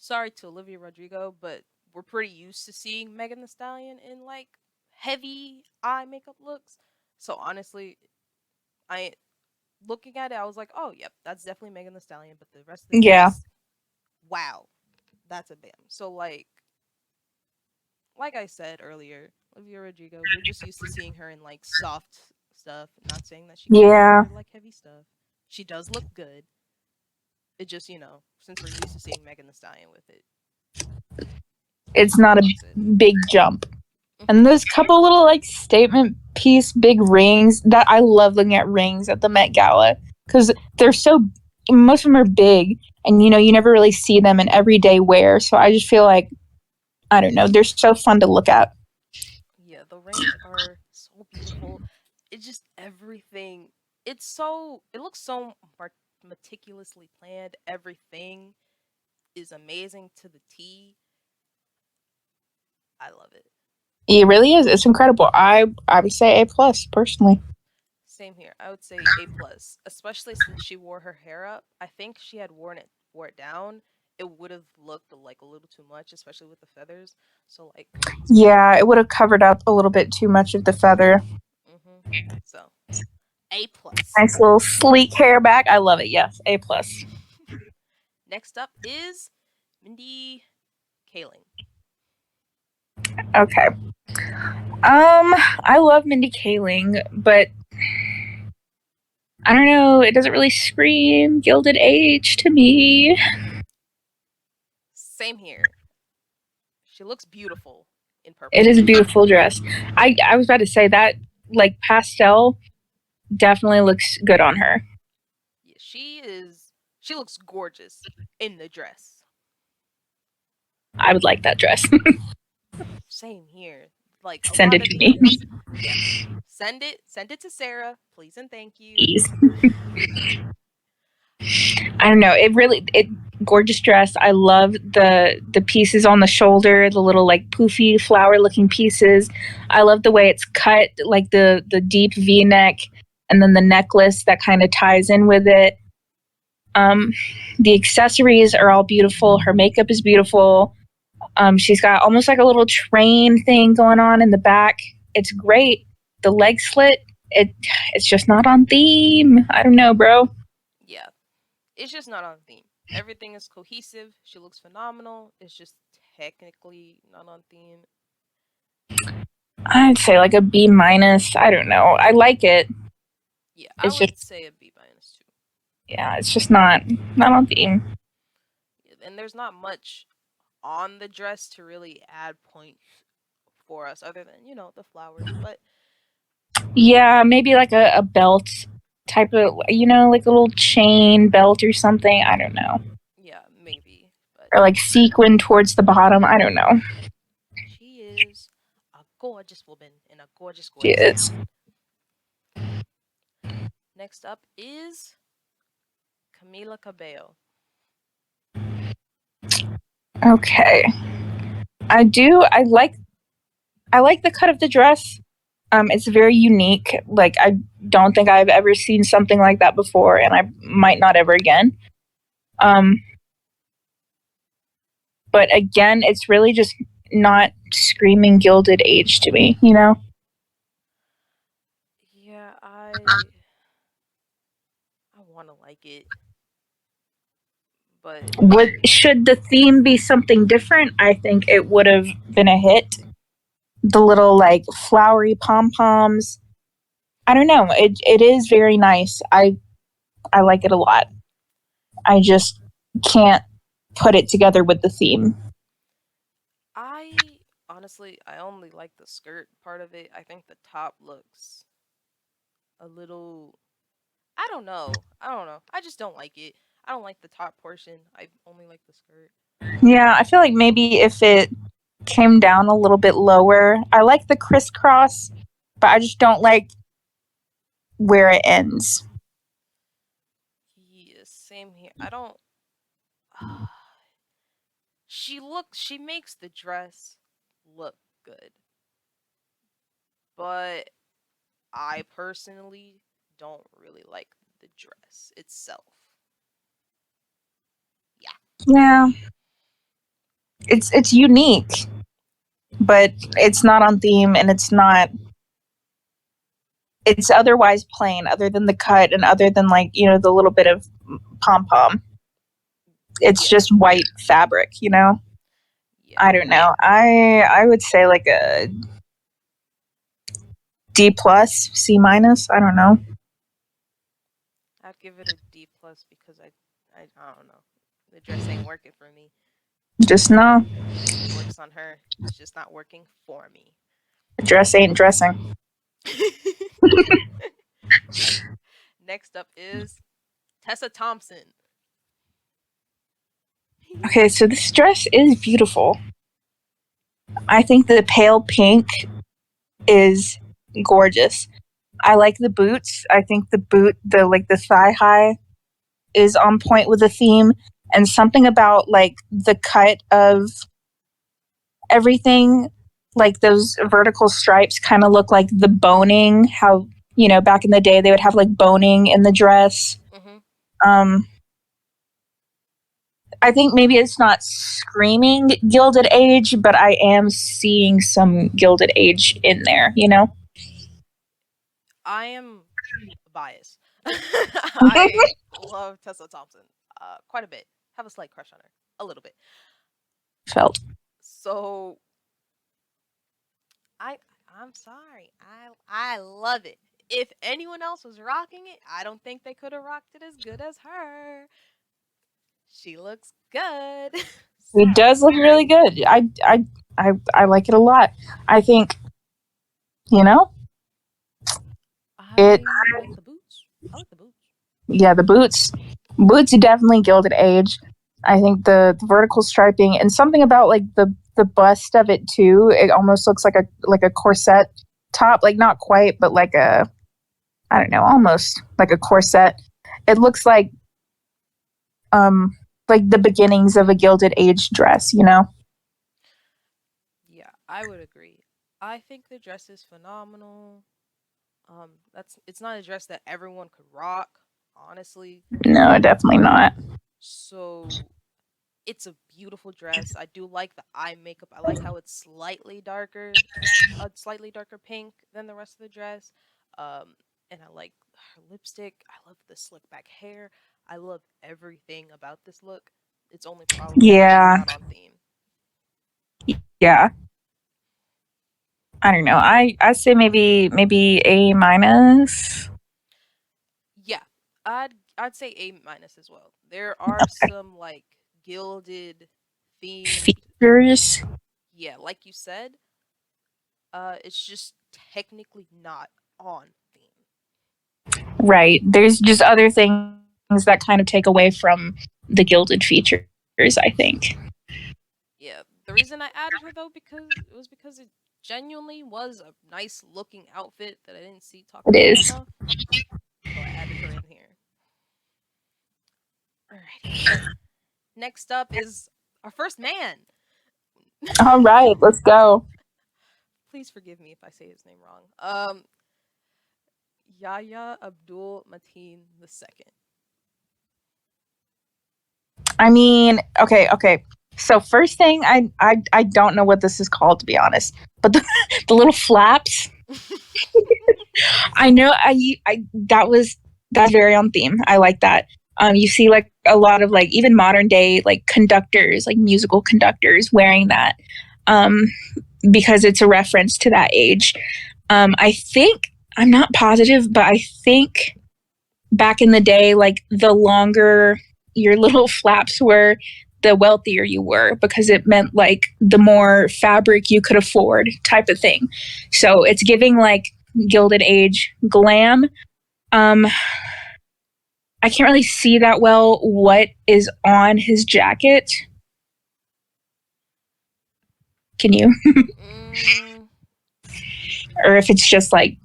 sorry to Olivia Rodrigo, but we're pretty used to seeing Megan the Stallion in like heavy eye makeup looks. So honestly, I looking at it, I was like, oh, yep, that's definitely Megan the Stallion. But the rest of the Yeah. dress, wow, that's a bam. So like I said earlier, Olivia Rodrigo, we're just used to seeing her in like soft stuff. Not saying that she can't Yeah. wear like heavy stuff. She does look good. It just, since we're used to seeing Megan the Stallion with it, It's not a that's it. big jump. Hmm. And there's a couple little like statement piece big rings that I love looking at rings at the Met Gala because they're so most of them are big and you never really see them in everyday wear. So I just feel like I don't know, they're so fun to look at. Yeah, the rings are so beautiful. It's just everything. It looks so meticulously planned. Everything is amazing to the T. I love it. It really is. It's incredible. I would say A+ personally. Same here. I would say A plus, especially since she wore her hair up. I think she had wore it down. It would have looked like a little too much, especially with the feathers. So like, Yeah, it would have covered up a little bit too much of the feather. hmm so A plus. Nice little sleek hair back. I love it. Yes, A+. Next up is Mindy Kaling. Okay. I love Mindy Kaling, but I don't know. It doesn't really scream Gilded Age to me. Same here. She looks beautiful in It purple. is a beautiful dress. I was about to say that like pastel definitely looks good on her. Yeah, she looks gorgeous in the dress. I would like that dress. Same here. Like a Send lot it of to me, these, yes. Send it to Sarah, please and thank you. please. I don't know. It gorgeous dress. I love the pieces on the shoulder, the little like poofy flower looking pieces. I love the way it's cut, like the deep V neck, and then the necklace that kind of ties in with it. Um, the accessories are all beautiful. Her makeup is beautiful. She's got almost like a little train thing going on in the back. It's great. The leg slit, it's just not on theme. I don't know, bro. Yeah, it's just not on theme. Everything is cohesive. She looks phenomenal. It's just technically not on theme. I'd say like a B-. I don't know. I like it. Yeah, I It's just would say a B minus too. yeah, it's just not on theme. Yeah, and there's not much on the dress to really add points for us other than, the flowers. But Yeah, maybe like a belt type of like a little chain belt or something. I don't know. yeah, maybe. But Or like sequin towards the bottom. I don't know. she is a gorgeous woman in a gorgeous, She gorgeous is. outfit. Next up is Camila Cabello. Okay. I do. I like the cut of the dress. It's very unique. Like I don't think I've ever seen something like that before, and I might not ever again. Um, but again, it's really just not screaming Gilded Age to me. Yeah, I want to like it, but Should the theme be something different? I think it would have been a hit. The little like flowery pom poms. I don't know. It is very nice. I like it a lot. I just can't put it together with the theme. I honestly I only like the skirt part of it. I think the top looks a little I don't know. I don't know. I just don't like it. I don't like the top portion. I only like the skirt. Yeah, I feel like maybe if it came down a little bit lower, I like the crisscross, but I just don't like where it ends. Yeah, same here. I don't she makes the dress look good, but I personally don't really like the dress itself. Yeah. Yeah, it's unique, but it's not on theme, and it's otherwise plain, other than the cut and other than, like, the little bit of pom pom. It's Yeah, just white fabric. yeah. I don't know. I would say like a D plus, C minus. I don't know. I'd give it a D plus because I don't know. The dress ain't working for me. Just no. It works on her. It's just not working for me. Dress ain't dressing. Next up is Tessa Thompson. Okay, so this dress is beautiful. I think the pale pink is gorgeous. I like the boots. I think the thigh high is on point with the theme, and something about like the cut of everything, like those vertical stripes kind of look like the boning, how back in the day they would have like boning in the dress. Mm-hmm. um I think maybe it's not screaming Gilded Age, but I am seeing some Gilded Age in there. I am biased. I love Tessa Thompson quite a bit. Have a slight crush on her, a little bit. Felt. So I I'm sorry. I love it. If anyone else was rocking it, I don't think they could have rocked it as good as her. She looks good. It So does look really good. I like it a lot. I think, you know, it, I like the boots. I like the boots. yeah, the boots are definitely Gilded Age. I think the vertical striping and something about like the bust of it too. It almost looks like a corset top, like not quite, but like a, I don't know, almost like a corset. It looks like the beginnings of a Gilded Age dress. Yeah, I would agree. I think the dress is phenomenal. That's it's not a dress that everyone could rock, honestly. No, definitely not. So it's a beautiful dress. I do like the eye makeup. I like how it's slightly darker, a slightly darker pink than the rest of the dress. Um, and I like her lipstick. I love the slick back hair. I love everything about this look. Its only problem is that it's Yeah, not on theme. yeah. I don't know. I say maybe A minus Yeah, I'd say A minus as well. There are some like gilded themed, features. yeah, like you said. It's just technically not on theme. Right. There's just other things that kind of take away from the gilded features, I think. Yeah, the reason I added her though because it genuinely was a nice looking outfit that I didn't see talked It about is. enough, so I added her in here. Alrighty. Next up is our first man. All right, let's go. Please forgive me if I say his name wrong. Yahya Abdul Mateen II. I mean, okay. So first thing, I don't know what this is called, to be honest, but the little flaps. I know I that's very on theme. I like that. You see like a lot of like even modern day like conductors, like musical conductors wearing that, um, because it's a reference to that age. I think I'm not positive, but I think back in the day, like the longer your little flaps were, the wealthier you were because it meant like the more fabric you could afford type of thing. So it's giving like Gilded Age glam. Um, I can't really see that well what is on his jacket. Can you? mm, Or if it's just like,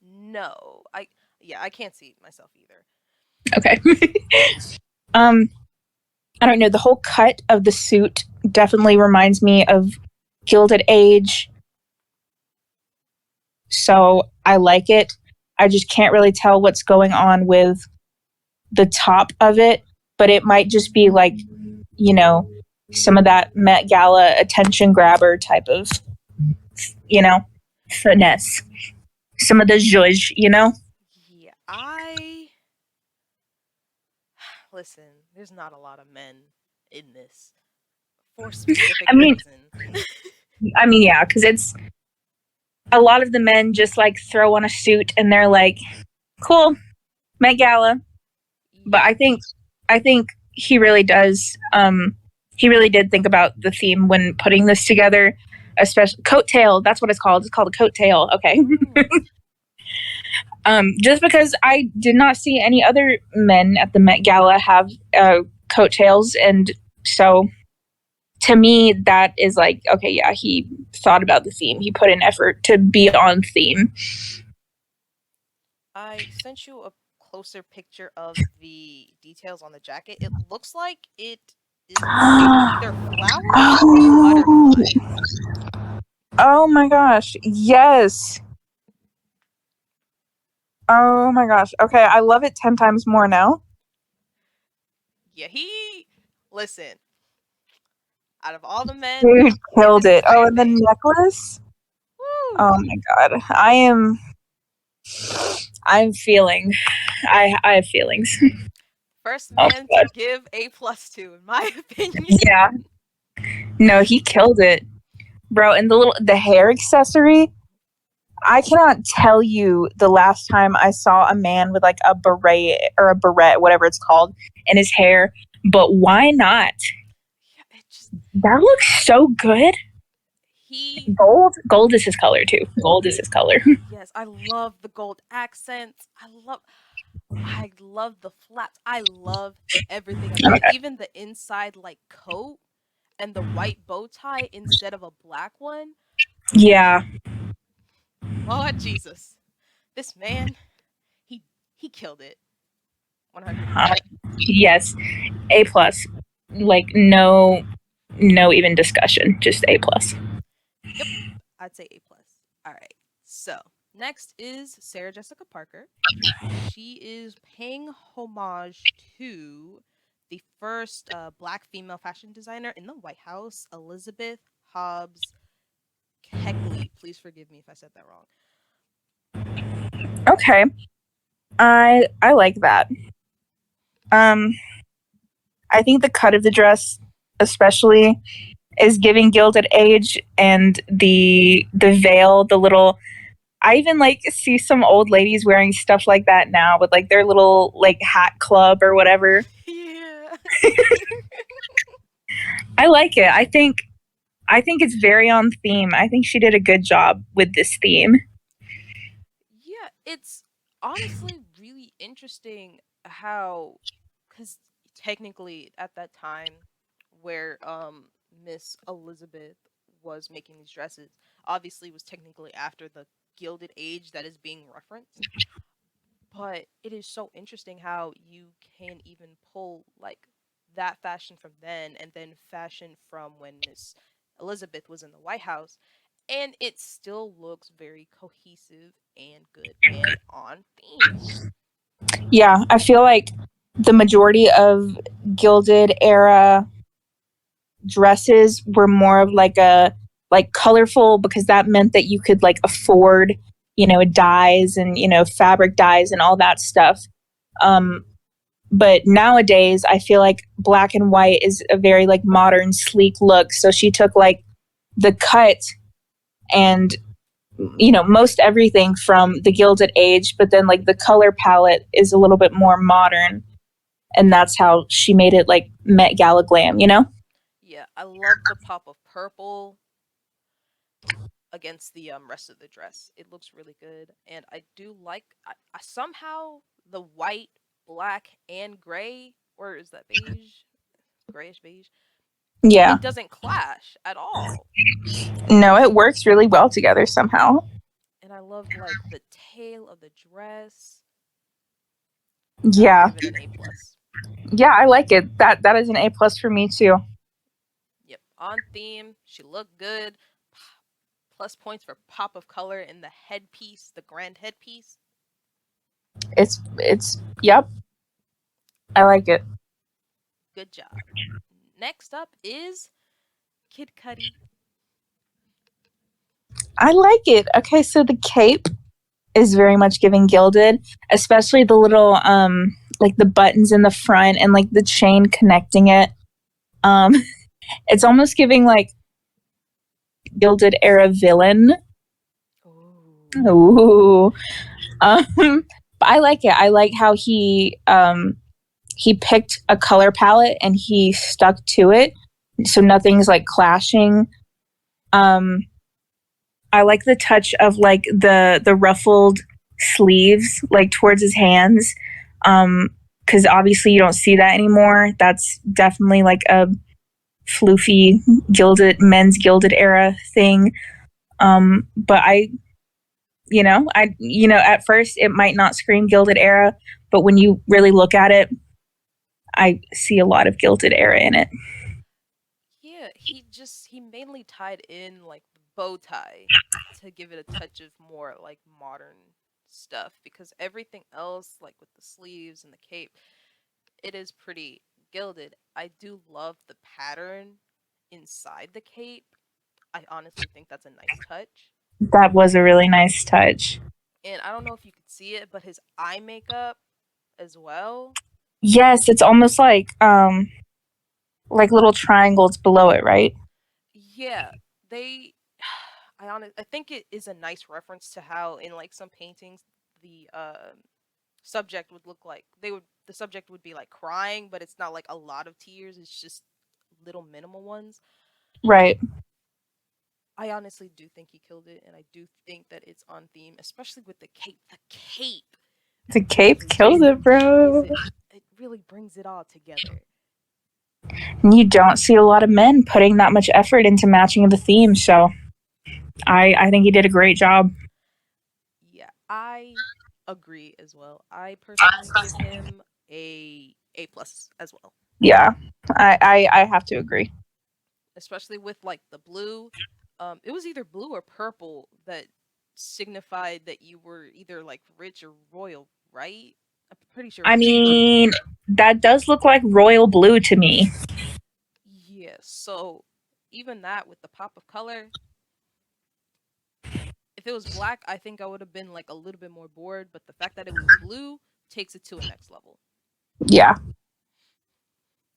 no, I can't see it myself either. okay. um, I don't know. The whole cut of the suit definitely reminds me of Gilded Age. So I like it. I just can't really tell what's going on with the top of it, but it might just be like you know, some of that Met Gala attention grabber type of, you know, finesse. Some of the zhuzh, you know? Yeah, I listen. There's not a lot of men in this for a specific I mean, reason. yeah, because it's a lot of the men just like throw on a suit and they're like, cool, Met Gala. But Yep. I think he really does. He really did think about the theme when putting this together, especially coattail. That's what it's called. It's called a coattail. Okay. Mm. Just because I did not see any other men at the Met Gala have coattails, and so to me that is like, okay, yeah, he thought about the theme. He put in effort to be on theme. I sent you a closer picture of the details on the jacket. It looks like it is either flowers or Oh, butterflies. oh my gosh, yes. Oh my gosh. Okay, I love it 10 times more now. Yeah, he listen. Out of all the men Dude in killed this it. Oh, entire and the thing, necklace. woo! Oh my god. I'm feeling. I have feelings. First Oh man my to god. give A plus to, in my opinion. Yeah. No, he killed it. Bro, and the hair accessory, I cannot tell you the last time I saw a man with like a beret or a barrette, whatever it's called, in his hair. But why not? Yeah, it just That looks so good. he Gold is his color too. Gold is his color. yes, I love the gold accents. I love the flaps. I love everything about it. Okay. Even the inside like coat and the white bow tie instead of a black one. Yeah. Lord Jesus. This man, he he killed it. Uh, 100%. yes. A plus. Like no even discussion. Just A plus. Yep. I'd say A plus. All right. So, next is Sarah Jessica Parker. She is paying homage to the first black female fashion designer in the White House, Elizabeth Hobbs Keckley. Please forgive me if I said that wrong. Okay. I like that. Um I think the cut of the dress especially is giving Gilded Age, and the veil, the little, I even like see some old ladies wearing stuff like that now with like their little like hat club or whatever. Yeah. I like it. I think it's very on theme. I think she did a good job with this theme. Yeah, it's honestly really interesting how, because technically at that time where Miss Elizabeth was making these dresses, obviously was technically after the Gilded Age that is being referenced. But it is so interesting how you can even pull like that fashion from then and then fashion from when Miss Elizabeth was in the White House, and it still looks very cohesive and good and on theme. Yeah, I feel like the majority of Gilded era dresses were more of like a like colorful, because that meant that you could like afford, dyes and, fabric dyes and all that stuff. Um, but nowadays I feel like black and white is a very like modern sleek look. So she took like the cut and, most everything from the Gilded Age, but then like the color palette is a little bit more modern, and that's how she made it like Met Gala glam. Yeah, I love the pop of purple against the rest of the dress. It looks really good, and I do like I somehow the white, black, and gray, or is that beige, grayish beige? Yeah. It doesn't clash at all. No, it works really well together somehow. And I love like the tail of the dress. I would Yeah. give it an A plus. Yeah, I like it. That is an A plus for me too. Yep, on theme. She looked good. Plus points for pop of color in the headpiece, the grand headpiece. It's yep, I like it. Good job. Next up is Kid Cudi. I like it. Okay, so the cape is very much giving gilded, especially the little like the buttons in the front and like the chain connecting it. Um it's almost giving like gilded era villain. Ooh. Ooh. But I like it. I like how he picked a color palette and he stuck to it so nothing's like clashing. Um I like the touch of like the ruffled sleeves like towards his hands. Because obviously you don't see that anymore. That's definitely like a floofy gilded men's gilded era thing. But at first it might not scream gilded era, but when you really look at it, I see a lot of gilded era in it. Yeah, he mainly tied in like the bow tie to give it a touch of more like modern stuff because everything else like with the sleeves and the cape, it is pretty gilded. I do love the pattern inside the cape. I honestly think that's a nice touch. That was a really nice touch. And I don't know if you could see it, but his eye makeup as well. Yes, it's almost like little triangles below it, right? Yeah, they I think it is a nice reference to how in like some paintings the subject would look like the subject would be like crying, but it's not like a lot of tears, it's just little minimal ones. Right. I honestly do think he killed it and I do think that it's on theme, especially with the cape. The cape The cape really kills just it, ties bro. it really brings it all together. And you don't see a lot of men putting that much effort into matching the theme, so I think he did a great job. Yeah, I agree as well. I personally give him A plus as well, Yeah, I have to agree. especially with like the blue. It was either blue or purple that signified that you were either like rich or royal, right? I'm pretty sure it I was purple. mean, that does look like royal blue to me. Yeah, so even that with the pop of color, if it was black, I think I would have been like a little bit more bored, but the fact that it was blue takes it to a next level. Yeah.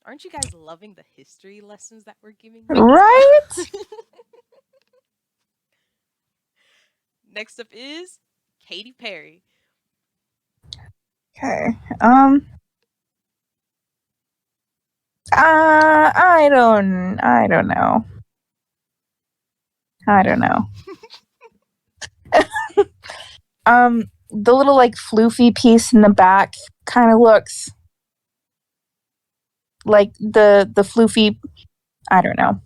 Aren't you guys loving the history lessons that we're giving you as well? Right? Next up is Katy Perry. Okay. I don't know. I don't know. The little like floofy piece in the back kind of looks like the floofy. I don't know.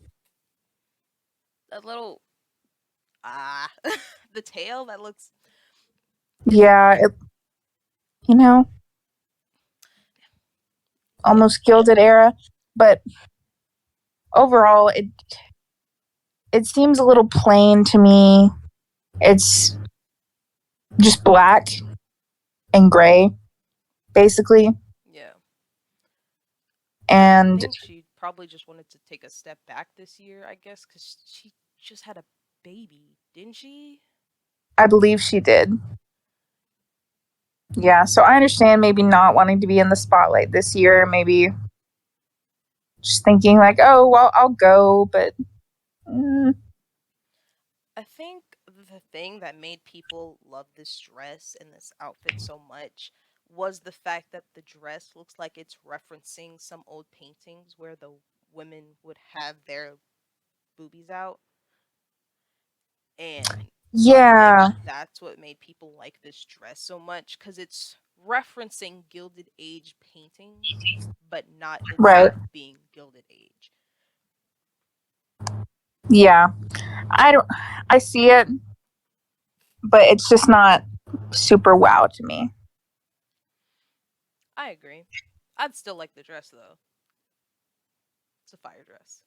A little ah the tail that looks it's Yeah, you know, it almost gilded era, but overall it seems a little plain to me. It's just black and gray, basically. yeah. I And think she probably just wanted to take a step back this year, I guess, because she just had a baby, didn't she? I believe she did. Yeah, so I understand maybe not wanting to be in the spotlight this year, maybe just thinking like, oh, well, I'll go, but I think the thing that made people love this dress and this outfit so much was the fact that the dress looks like it's referencing some old paintings where the women would have their boobies out. And so I think yeah, that's what made people like this dress so much because it's referencing Gilded Age paintings, but not right. itself being Gilded Age. Yeah. I don't I see it, but it's just not super wow to me. I agree. I'd still like the dress though. It's a fire dress.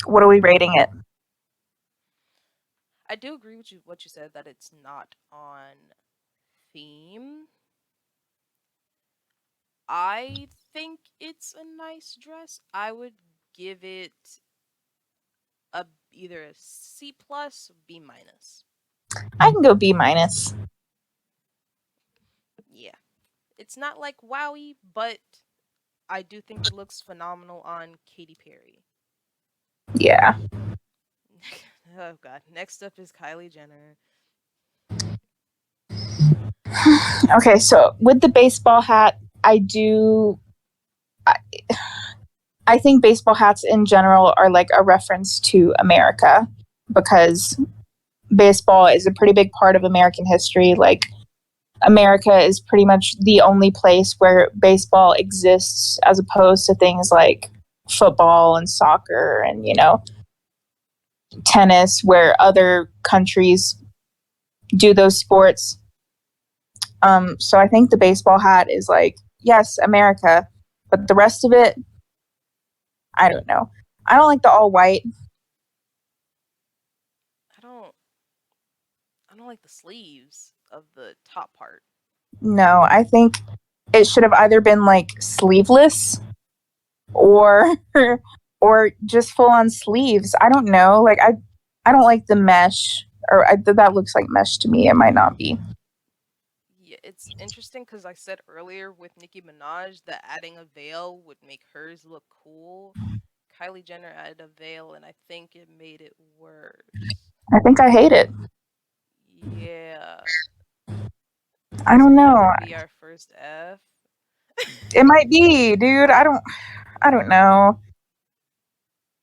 What are we rating it? I do agree with you what you said that it's not on theme. I think it's a nice dress. I would give it a either a C plus, B minus. I can go B minus. Yeah, it's not like wowie, but I do think it looks phenomenal on Katy Perry. Yeah. Oh god. Next up is Kylie Jenner. Okay, so with the baseball hat, I do. I, I think baseball hats in general are like a reference to America because baseball is a pretty big part of American history. Like, America is pretty much the only place where baseball exists as opposed to things like football and soccer and, tennis, where other countries do those sports. So I think the baseball hat is like, yes, America, but the rest of it, I don't know. I don't like the all white. I don't I don't like the sleeves of the top part. No, I think it should have either been like sleeveless or or just full on sleeves. I don't know. Like I don't like the mesh, or that looks like mesh to me. It might not be. Yeah, it's interesting because I said earlier with Nicki Minaj that adding a veil would make hers look cool. Kylie Jenner added a veil, and I think it made it worse. I think I hate it. Yeah, I this don't might know. be our first F. It might be, dude. I don't know.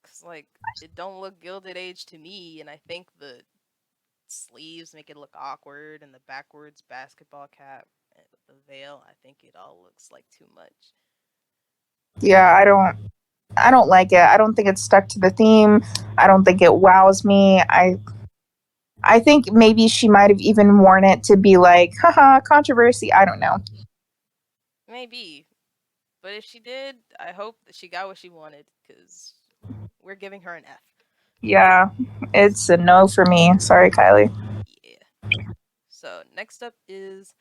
Cause like it don't look Gilded Age to me, and I think the sleeves make it look awkward, and the backwards basketball cap with the veil, I think it all looks like too much. Yeah, I don't like it. I don't think it's stuck to the theme. I don't think it wows me. I think maybe she might have even worn it to be like, haha, controversy. I don't know. Maybe, but if she did, I hope that she got what she wanted, cause we're giving her an F. Yeah, it's a no for me. Sorry, Kylie. Yeah. So next up is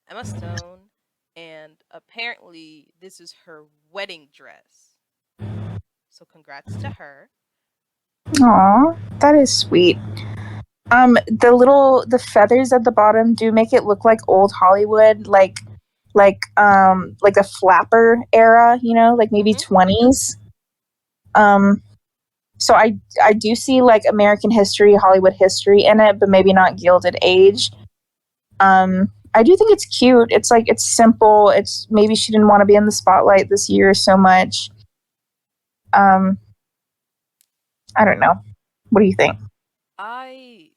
Emma Stone, and apparently this is her wedding dress. So congrats to her. Aw, that is sweet. The feathers at the bottom do make it look like old Hollywood, like a flapper era, like maybe Mm-hmm. 20s. Um, so I do see like American history, Hollywood history in it, but maybe not Gilded Age. I do think it's cute. It's like it's simple. It's maybe she didn't want to be in the spotlight this year so much. Um, I don't know. What do you think? I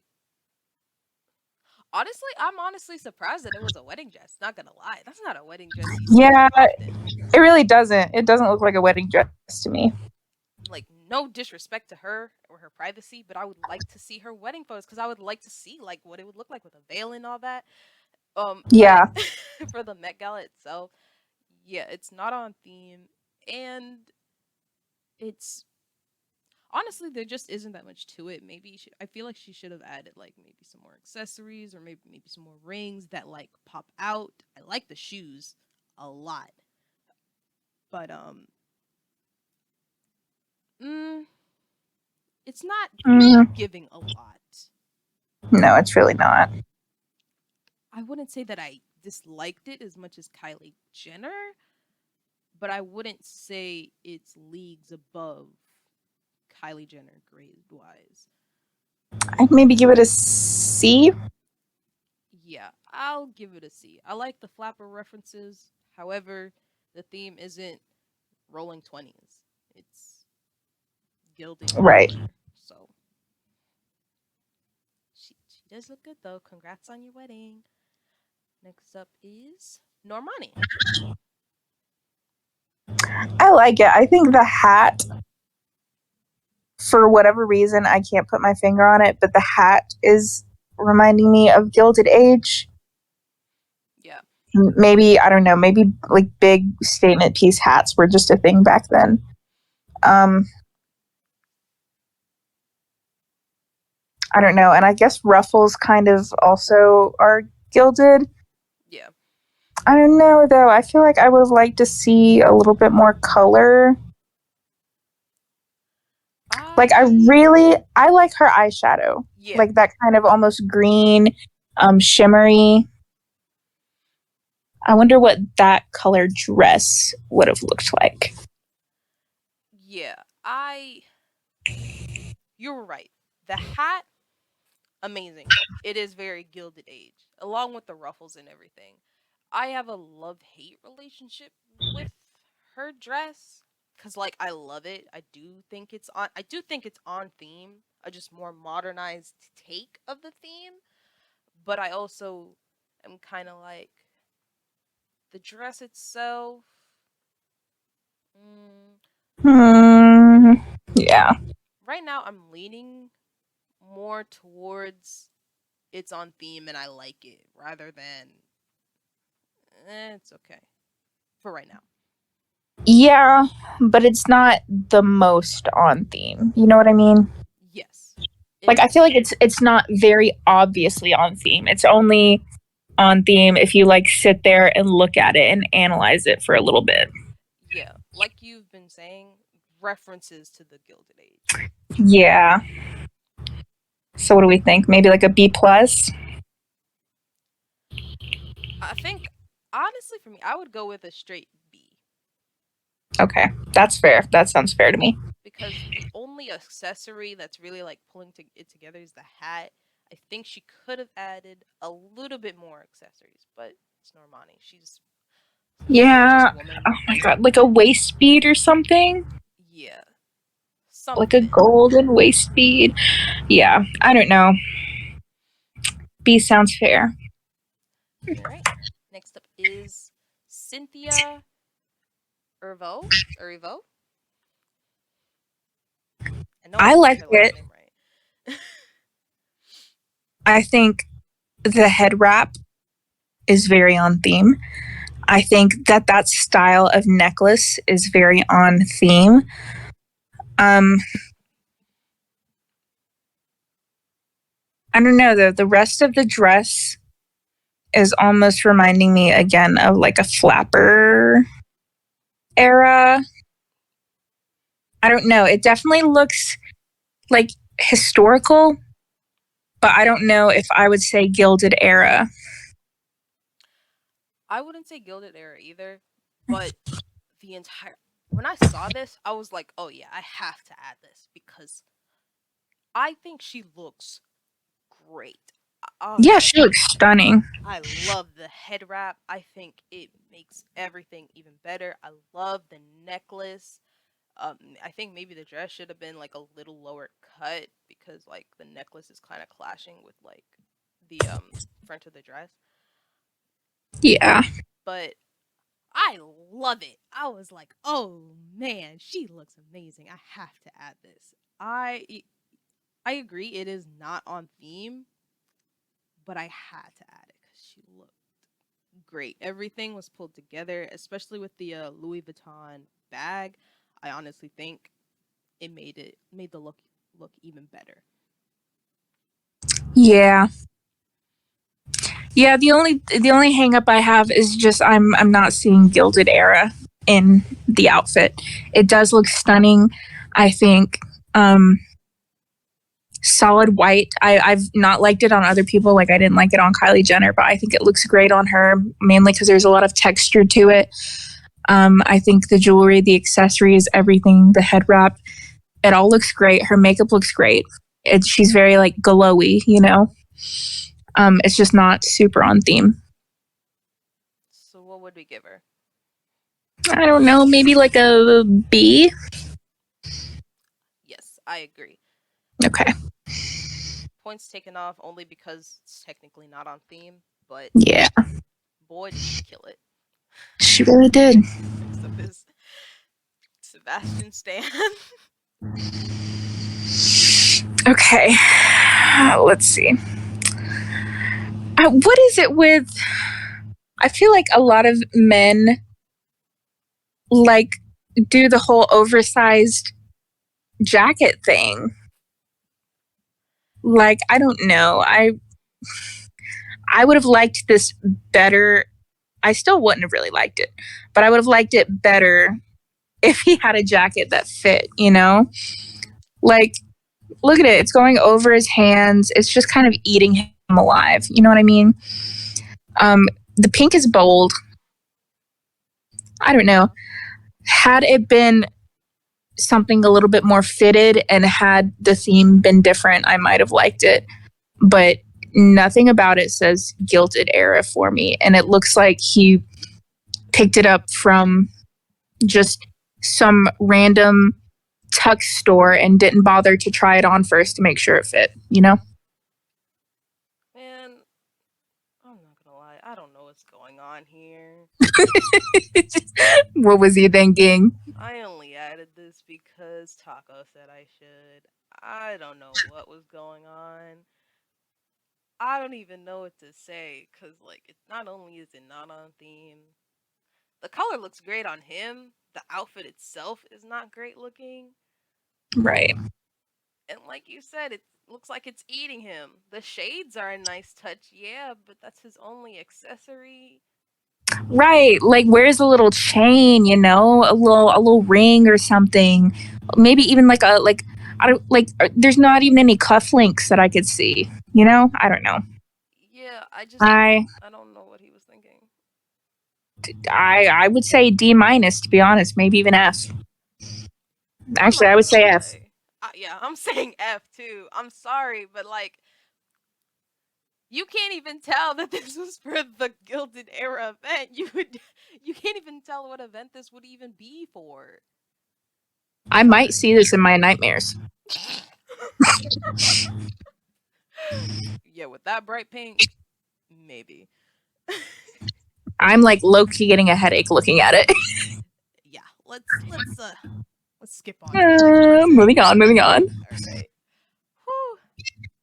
I'm honestly surprised that it was a wedding dress. Not gonna lie, that's not a wedding dress you see Yeah, too often. it really doesn't. It doesn't look like a wedding dress to me. Like, no disrespect to her or her privacy, but I would like to see her wedding photos because I would like to see like what it would look like with a veil and all that. But Yeah. for the Met Gala itself, yeah, it's not on theme, and it's honestly there just isn't that much to it. Maybe I feel like she should have added like maybe some more accessories or maybe some more rings that like pop out. I like the shoes a lot, but mm, it's not Mm, giving a lot. no, it's really not. I wouldn't say that I disliked it as much as Kylie Jenner, but I wouldn't say it's leagues above Kylie Jenner grade wise. I'd maybe give it a C. Yeah, I'll give it a C. I like the flapper references. However, the theme isn't rolling 20s. It's gilded Right. glamour. So she does look good though. Congrats on your wedding. Next up is Normani. I like it. I think the hat, for whatever reason, I can't put my finger on it, but the hat is reminding me of Gilded Age. Yeah. Maybe, I don't know, maybe like big statement piece hats were just a thing back then. Um, I don't know. And I guess ruffles kind of also are gilded. Yeah. I don't know though. I feel like I would have liked to see a little bit more color. Like I like her eyeshadow. Yeah. Like that kind of almost green, shimmery. I wonder what that color dress would have looked like. Yeah. You were right. The hat, amazing. It is very Gilded Age, along with the ruffles and everything. I have a love-hate relationship with her dress cuz like I love it. I do think it's on theme, a just more modernized take of the theme, but I also am kind of like the dress itself. Mm, Hmm. Yeah. right now, I'm leaning more towards it's on theme and I like it rather than it's okay for right now. Yeah, but it's not the most on theme. You know what I mean? Yes, it Like I feel is. like it's not very obviously on theme. It's only on theme if you like sit there and look at it and analyze it for a little bit. Yeah, like you've been saying, references to the Gilded Age. Yeah. So what do we think? Maybe like a B plus? I think, honestly, for me, I would go with a straight B Okay. That's fair. That sounds fair to me. because the only accessory that's really like pulling it together is the hat. I think she could have added a little bit more accessories, but it's Normani. She's such a gorgeous Yeah. woman. Oh my god, like a waist bead or something? Yeah, Like a something. golden waist bead? Yeah, I don't know. B sounds fair. All right. Next up is Cynthia Erivo. Erivo. I know I I didn't say liked her last it. name right. I think the head wrap is very on theme. I think that style of necklace is very on theme. Um, I don't know though. The rest of the dress is almost reminding me again of like a flapper era. I don't know. It definitely looks like historical, but I Yeah, don't know if I would say Gilded Era. I wouldn't say Gilded Era either, but the entire when I saw this, I was like, oh yeah, I have to add this because I think she looks great. I was Yeah, like, she looks stunning. I love the head wrap. I think it makes everything even better. I love the necklace. I think maybe the dress should have been like a little lower cut because like the necklace is kind of clashing with like the front of the dress. Yeah. But I love it. I was like, oh man, she looks amazing. I have to add this. I agree it is not on theme, but I had to add it because she looked great. Everything was pulled together, especially with the Louis Vuitton bag. I honestly think it made the look even better. Yeah. Yeah, the only hang up I have is just I'm not seeing Gilded Era in the outfit. It does look stunning. I think solid white. I've not liked it on other people. Like I didn't like it on Kylie Jenner, but I think it looks great on her, mainly because there's a lot of texture to it. I think the jewelry, the accessories, everything, the head wrap, it all looks great. Her makeup looks great. She's very like glowy, you know. It's just not super on theme. So what would we give her? I don't know, maybe like a B. Yes, I agree. Okay. Points taken off only because it's technically not on theme, but Yeah, boy did she kill it. she really did. Next up is Sebastian Stan. Okay. Let's see. What is it with? I feel like a lot of men like do the whole oversized jacket thing. Like I don't know. I would have liked this better I still wouldn't have really liked it, but I would have liked it better if he had a jacket that fit, you know? Like, look at it. It's going over his hands. It's just kind of eating him alive. You know what I mean? The pink is bold. I don't know. Yeah. Had it been something a little bit more fitted and had the theme been different, I might have liked it. But nothing about it says Gilded Era for me. And it looks like he picked it up from just some random tux store and didn't bother to try it on first to make sure it fit, you know? Man, I'm not gonna lie. I don't know what's going on here. What was he thinking? I only added this because Taco said I should. I don't know what was going on. I don't even know what to say because, like, it not only is it not on theme, the color looks great on him. The outfit itself is not great looking. Right. And like you said, it looks like it's eating him. The shades are a nice touch, yeah, but that's his only accessory. Right. Like where's a little chain, you know? A little ring or something. Maybe even like a like I don't like there's not even any cufflinks that I could see, you know? I don't know. Yeah, I I don't know what he was thinking. I would say D minus to be honest, maybe even F. I'm Actually, not I would gonna say F. lie. Yeah, I'm saying F too. I'm sorry, but like you can't even tell that this was for the Gilded Era event. You can't even tell what event this would even be for. I might see this in my nightmares. Yeah, with that bright pink, maybe. I'm like low key getting a headache looking at it. Yeah, let's skip on to the next person. Moving on, moving on. All right. Whew.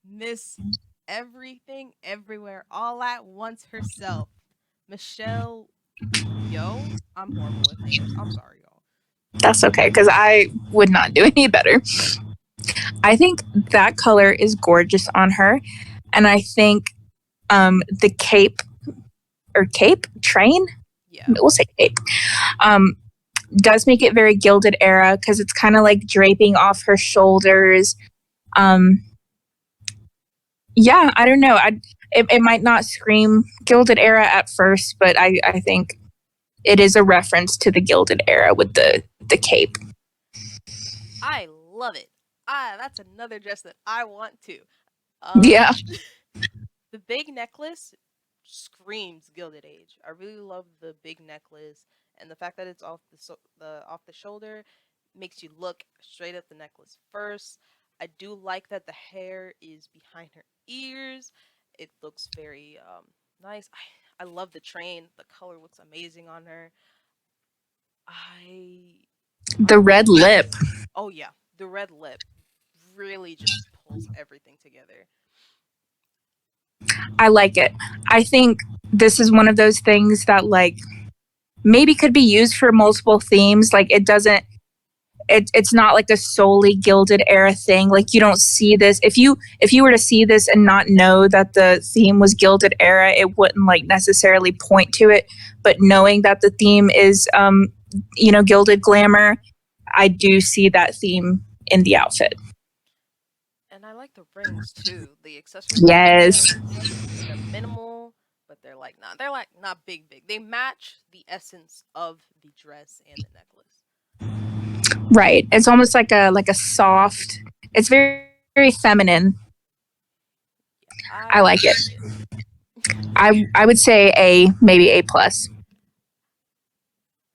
Miss Everything Everywhere All at Once herself. Michelle Yo. I'm horrible with names. I'm sorry, y'all. That's okay because I would not do any better. I think that color is gorgeous on her, and I think the cape or cape train, Yeah. we'll say cape, um, does make it very Gilded Era because it's kind of like draping off her shoulders. Um, yeah, I don't know. It might not scream Gilded Era at first, but I think it is a reference to the Gilded Era with the cape. I love it. That's another dress that I want to. Yeah, The big necklace screams Gilded Age. I really love the big necklace and the fact that it's the off the shoulder makes you look straight at the necklace first. I do like that the hair is behind her ears. It looks very nice. I love the train. The color looks amazing on her. I the I'm red lip. Oh yeah, the red lip really just pulls everything together. I like it. I think this is one of those things that like maybe could be used for multiple themes. Like it doesn't it's not like a solely Gilded Era thing. Like you don't see this if you were to see this and not know that the theme was Gilded Era, it wouldn't like necessarily point to it. But knowing that the theme is you know, gilded glamour, I do see that theme in the outfit. And I like the rings too. The accessories on the Yes. rings, they're minimal, but they're like not big big. They match the essence of the dress and the necklace. Right. It's almost like a soft. It's very feminine. Yeah, I I like it. like it. I would say A, maybe A plus.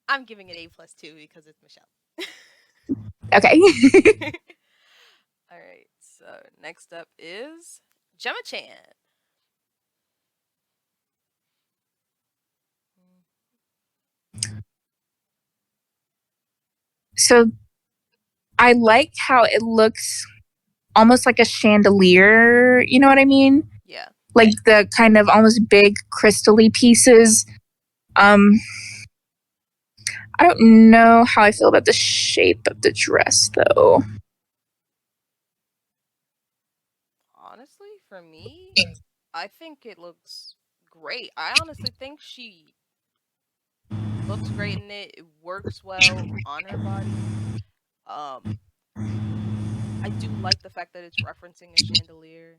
I'm giving it A plus too because it's Michelle. Okay. All right, so next up is Gemma Chan. So I like how it looks almost like a chandelier. You know what I mean? Yeah, Like the kind of almost big crystally pieces. Um, I don't know how I feel about the shape of the dress though. honestly, for me, I think it looks great. I honestly think she looks great in it. It works well on her body. Um, I do like the fact that it's referencing a chandelier.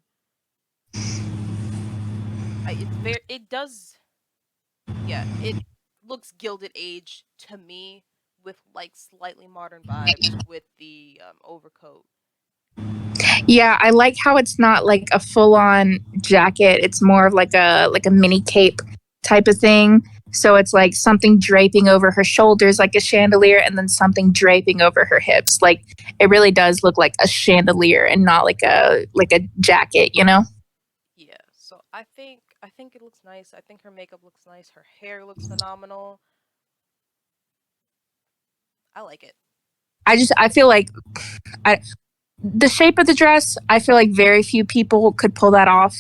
It's very. It does. Yeah, it looks Gilded Age to me with like slightly modern vibes with the overcoat. Yeah, I like how it's not like a full on jacket. It's more of like a mini cape type of thing. So it's like something draping over her shoulders like a chandelier and then something draping over her hips. Like it really does look like a chandelier and not like a jacket, you know? Yeah, so I think it looks nice. I think her makeup looks nice. Her hair looks phenomenal. I like it. I feel like I the shape of the dress, I feel like very few people could pull that off.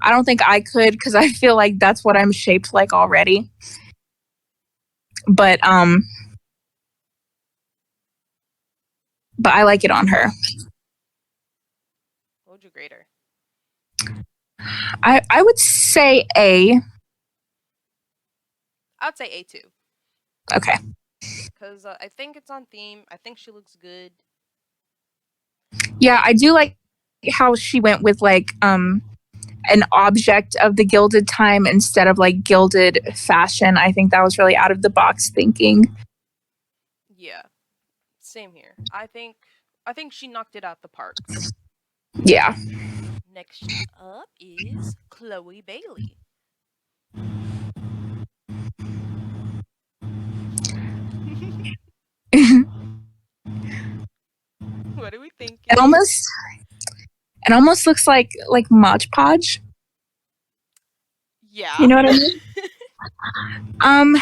I don't think I could because I feel like that's what I'm shaped like already. But but I like it on her. What would you grade her? I would say A. I would say A2 Okay. because I think it's on theme. I think she looks good. Yeah, It I do like how she went with like an object of the gilded time instead of like gilded fashion. I think that was really out of the box thinking. Yeah, same here. I think she knocked it out the park. Yeah. Next up is Chloe Bailey. it What are we thinking? almost it almost looks like Mod Podge. Yeah. You know what I mean? Um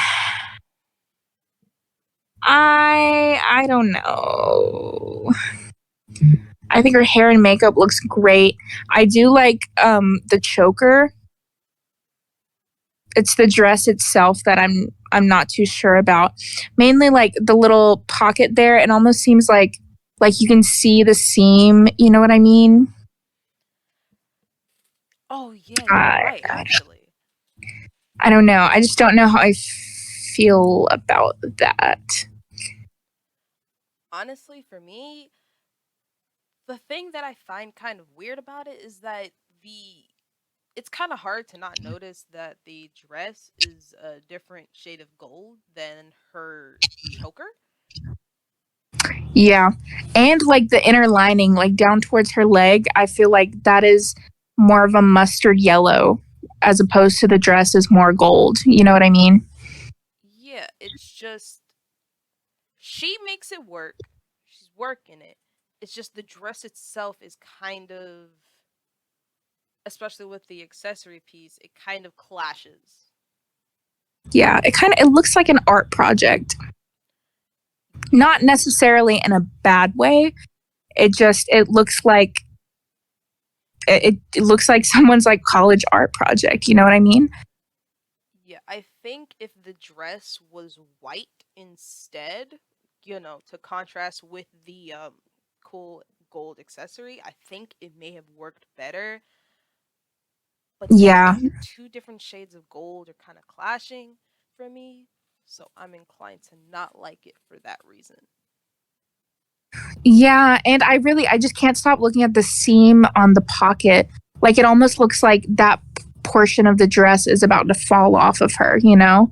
I don't know. I think her hair and makeup looks great. I do like the choker. It's the dress itself that I'm not too sure about. Mainly like the little pocket there. It almost seems like you can see the seam. You know what I mean? Oh yeah, you're I right. Actually, I don't know. I just don't know how I feel about that. honestly, for me, the thing that I find kind of weird about it is that the it's kind of hard to not notice that the dress is a different shade of gold than her choker. Yeah, and like the inner lining, like down towards her leg, I feel like that is more of a mustard yellow as opposed to the dress is more gold. You know what I mean? Yeah, it's just she makes it work. She's working it. It's just the dress itself is kind of, especially with the accessory piece, it kind of clashes. Yeah, it looks like an art project. Yeah, Not necessarily in a bad way. It looks like it looks like someone's like college art project. You know what I mean? yeah. I think if the dress was white instead, to contrast with the cool gold accessory, I think it may have worked better. But then Yeah. the two different shades of gold are kind of clashing for me, so I'm inclined to not like it for that reason. Yeah, and I just can't stop looking at the seam on the pocket. Like it almost looks like that portion of the dress is about to fall off of her, you know?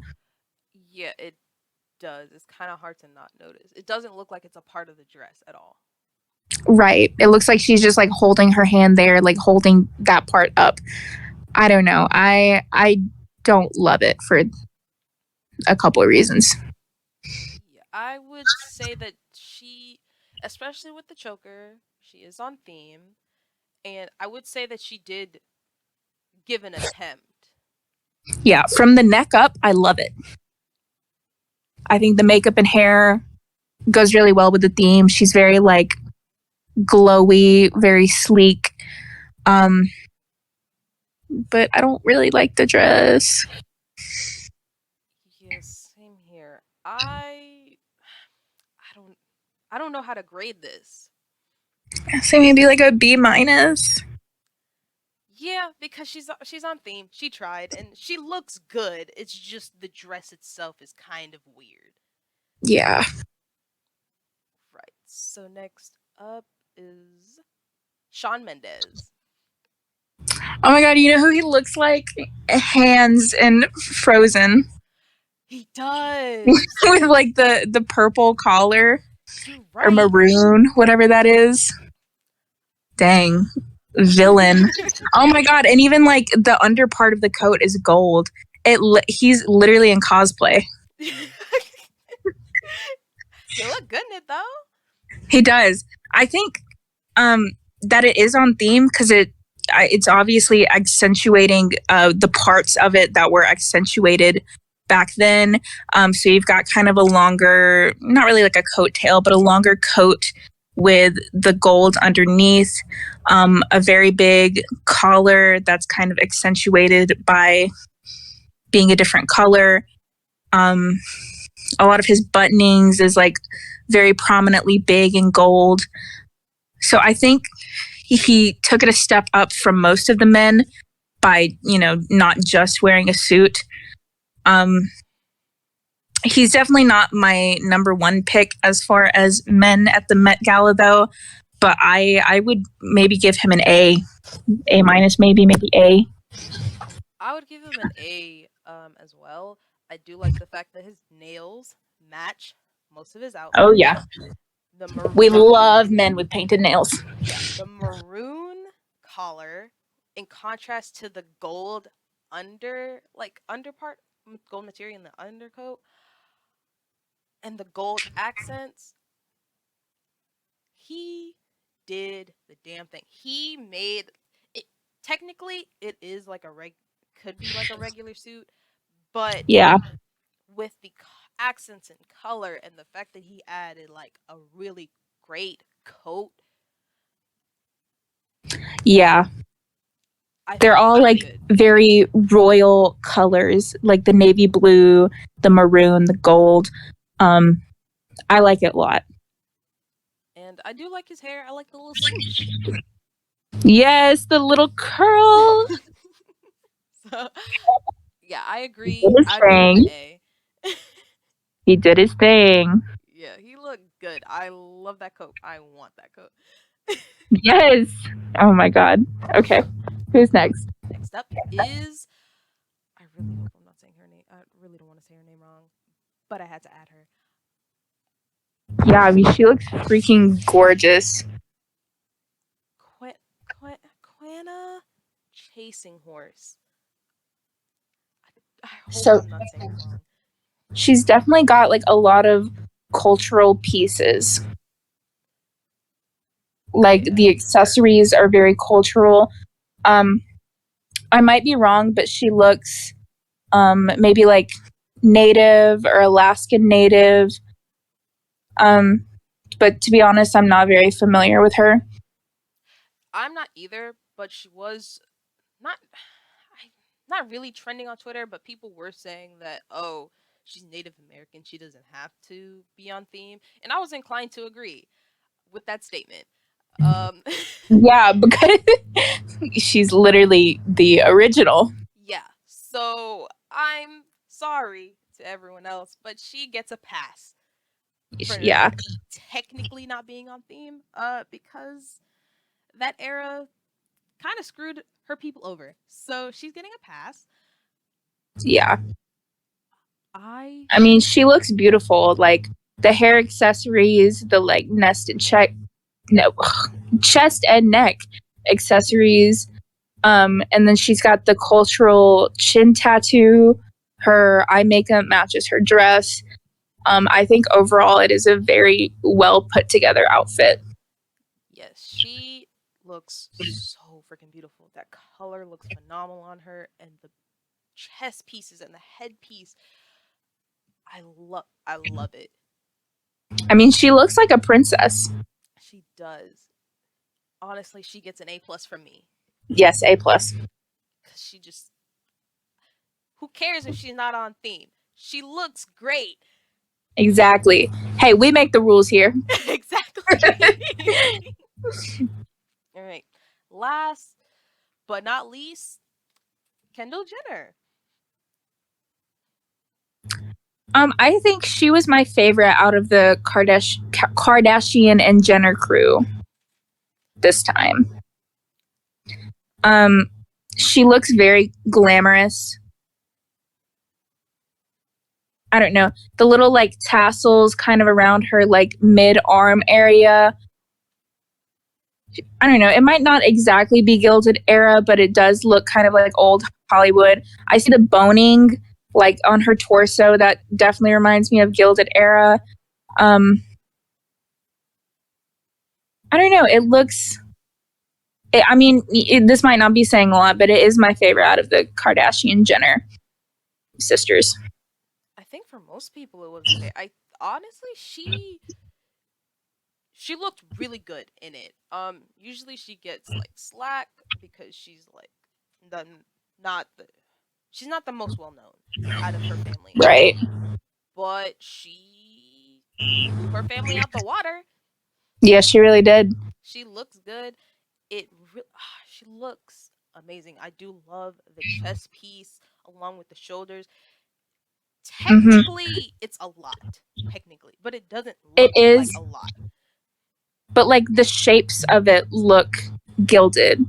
Yeah, it does. It's kind of hard to not notice. It doesn't look like it's a part of the dress at all. Right. It looks like she's just like holding her hand there, like holding that part up. I don't know. I don't love it for a couple of reasons. Yeah, I would say that especially with the choker, she is on theme, and I would say that she did give an attempt. Yeah, from the neck up, I love it. I think the makeup and hair goes really well with the theme. She's very like glowy, very sleek. Um, but I don't really like the dress. Yes, same here. I don't know how to grade this. So maybe like a B minus. Yeah, because she's on theme. She tried, and she looks good. It's just the dress itself is kind of weird. Yeah. Right. So next up is Shawn Mendes. Oh my god, you know who he looks like? Hands in Frozen. He does. With like the purple collar You're or right. maroon, whatever that is. Dang. Villain. Oh my god, and even like the under part of the coat is gold. He's literally in cosplay. He look good in it though. He does. I think that it is on theme because it's obviously accentuating the parts of it that were accentuated back then. So you've got kind of a longer, not really like a coat tail, but a longer coat with the gold underneath, a very big collar that's kind of accentuated by being a different color. A lot of his buttonings is like very prominently big and gold. So I think he took it a step up from most of the men by, not just wearing a suit. He's definitely not my number one pick as far as men at the Met Gala, though. But I would maybe give him an A minus, maybe A. I would give him an A as well. I do like the fact that his nails match most of his Oh outfit. yeah, The we love maroon, men with painted nails. yeah, the maroon collar in contrast to the gold underpart, gold material in the undercoat, and the gold accents. He did the damn thing. He made it. Technically, it is like could be like a regular suit, but Yeah, with the accents and color and the fact that he added like a really great coat, yeah. I They're think he all did like good. very royal colors, like the navy blue, the maroon, the gold. I like it a lot. And I do like his hair. I like the little swoosh. Yes, the little curl. So yeah, I He did agree. his I'd give him an thing. A. He did his thing. Yeah, he looked good. I love that coat. I want that coat. Yes. Oh my god. Okay. Who's next? Next up is, I really hope I'm not saying her name. I really don't want to say her name wrong, but I had to add her. Yeah, I mean, she looks freaking gorgeous. Quanna Chasing Horse. I hope So I'm not saying it wrong. she's definitely got like a lot of cultural pieces. Like Okay. the accessories are very cultural. Um, I might be wrong, but she looks maybe like native or Alaskan native. Um, but to be honest, I'm not very familiar with her. I'm not either, but she was not not really trending on Twitter, but people were saying that, oh, she's Native American, she doesn't have to be on theme, and I was inclined to agree with that statement. Um, Yeah, because she's literally the original. yeah, so I'm sorry to everyone else, but she gets a pass for Yeah, technically not being on theme, because that era kind of screwed her people over. So she's getting a pass. yeah. I I mean, she looks beautiful. Like the hair accessories, the like nested no, chest and neck accessories. And then she's got the cultural chin tattoo. Her eye makeup matches her dress. I think overall it is a very well put together outfit. Yes, she looks so freaking beautiful. That color looks phenomenal on her, and the chest pieces and the headpiece. I love it. I mean, she looks like a princess. She does. Honestly, she gets an A plus from me. Yes, A plus. Cause she just, who cares if she's not on theme? She looks great. Exactly. Hey, we make the rules here. Exactly. All right. Last but not least, Kendall Jenner. I think she was my favorite out of the Kardashian and Jenner crew this time. She looks very glamorous. I don't know. The little like tassels kind of around her like mid-arm area. I don't know. It might not exactly be Gilded Era, but it does look kind of like old Hollywood. I see the boning like on her torso. That definitely reminds me of Gilded Era. I don't know. It looks. This might not be saying a lot, but it is my favorite out of the Kardashian Jenner sisters. I think for most people it was a I honestly she looked really good in it. Usually she gets like slack because she's like the not the she's not the most well known out of her family. Right. But she blew her family out the water. Yeah, she really did. She looks good. She looks amazing. I do love the chest piece along with the shoulders. Technically, it's a lot. Technically, but it doesn't look like a lot. But like the shapes of it look gilded.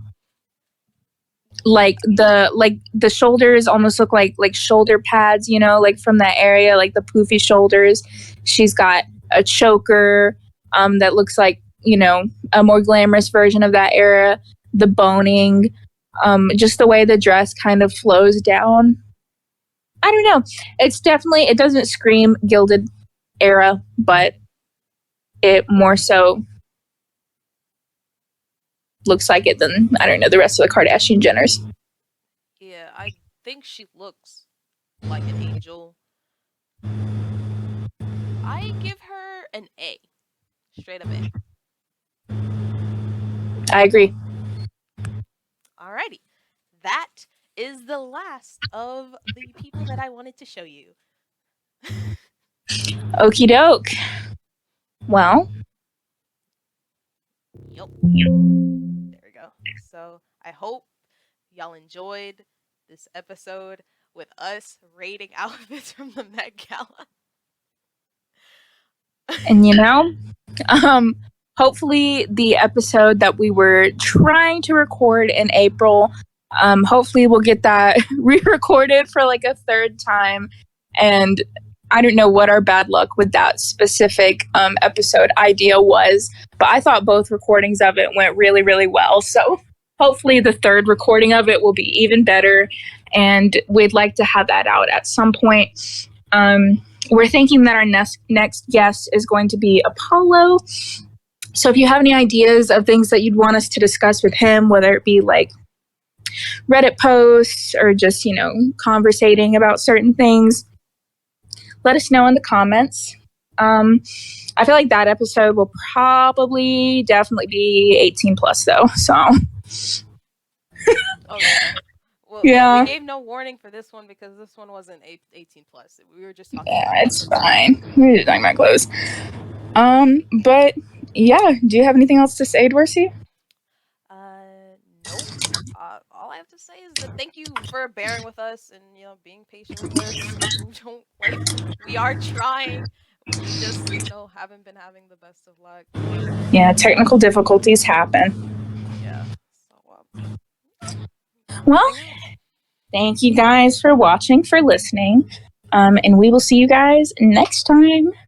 Like the shoulders almost look like shoulder pads, you know, like from that area, like the poofy shoulders. She's got a choker that looks like, you know, a more glamorous version of that era. The boning, just the way the dress kind of flows down. I don't know. It's definitely, it doesn't scream Gilded Era, but it more so looks like it than, I don't know, the rest of the Kardashian Jenners. Yeah, I think she looks like an angel. I give her an A. Straight up A. I agree. Alrighty. That is the last of the people that I wanted to show you. Okie doke. Well. Yep. There we go. So I hope y'all enjoyed this episode with us rating outfits from the Met Gala. And you know, hopefully the episode that we were trying to record in April, hopefully we'll get that re-recorded for like a third time. And I don't know what our bad luck with that specific episode idea was, but I thought both recordings of it went really, really well. So hopefully the third recording of it will be even better. And we'd like to have that out at some point. We're thinking that our next guest is going to be Apollo. So if you have any ideas of things that you'd want us to discuss with him, whether it be like Reddit posts or just, you know, conversating about certain things, let us know in the comments. I feel like that episode will probably definitely be 18 plus though. So. Oh yeah. Well, yeah. We gave no warning for this one because this one wasn't 18 plus. We were just talking. Yeah, it's fine. We were just talking about clothes. But yeah, do you have anything else to say, Dorcy? Nope. All I have to say is that thank you for bearing with us and, you know, being patient with us. We are trying. We just, you know, haven't been having the best of luck. Yeah, technical difficulties happen. Yeah. So, well, thank you guys for watching, for listening, and we will see you guys next time.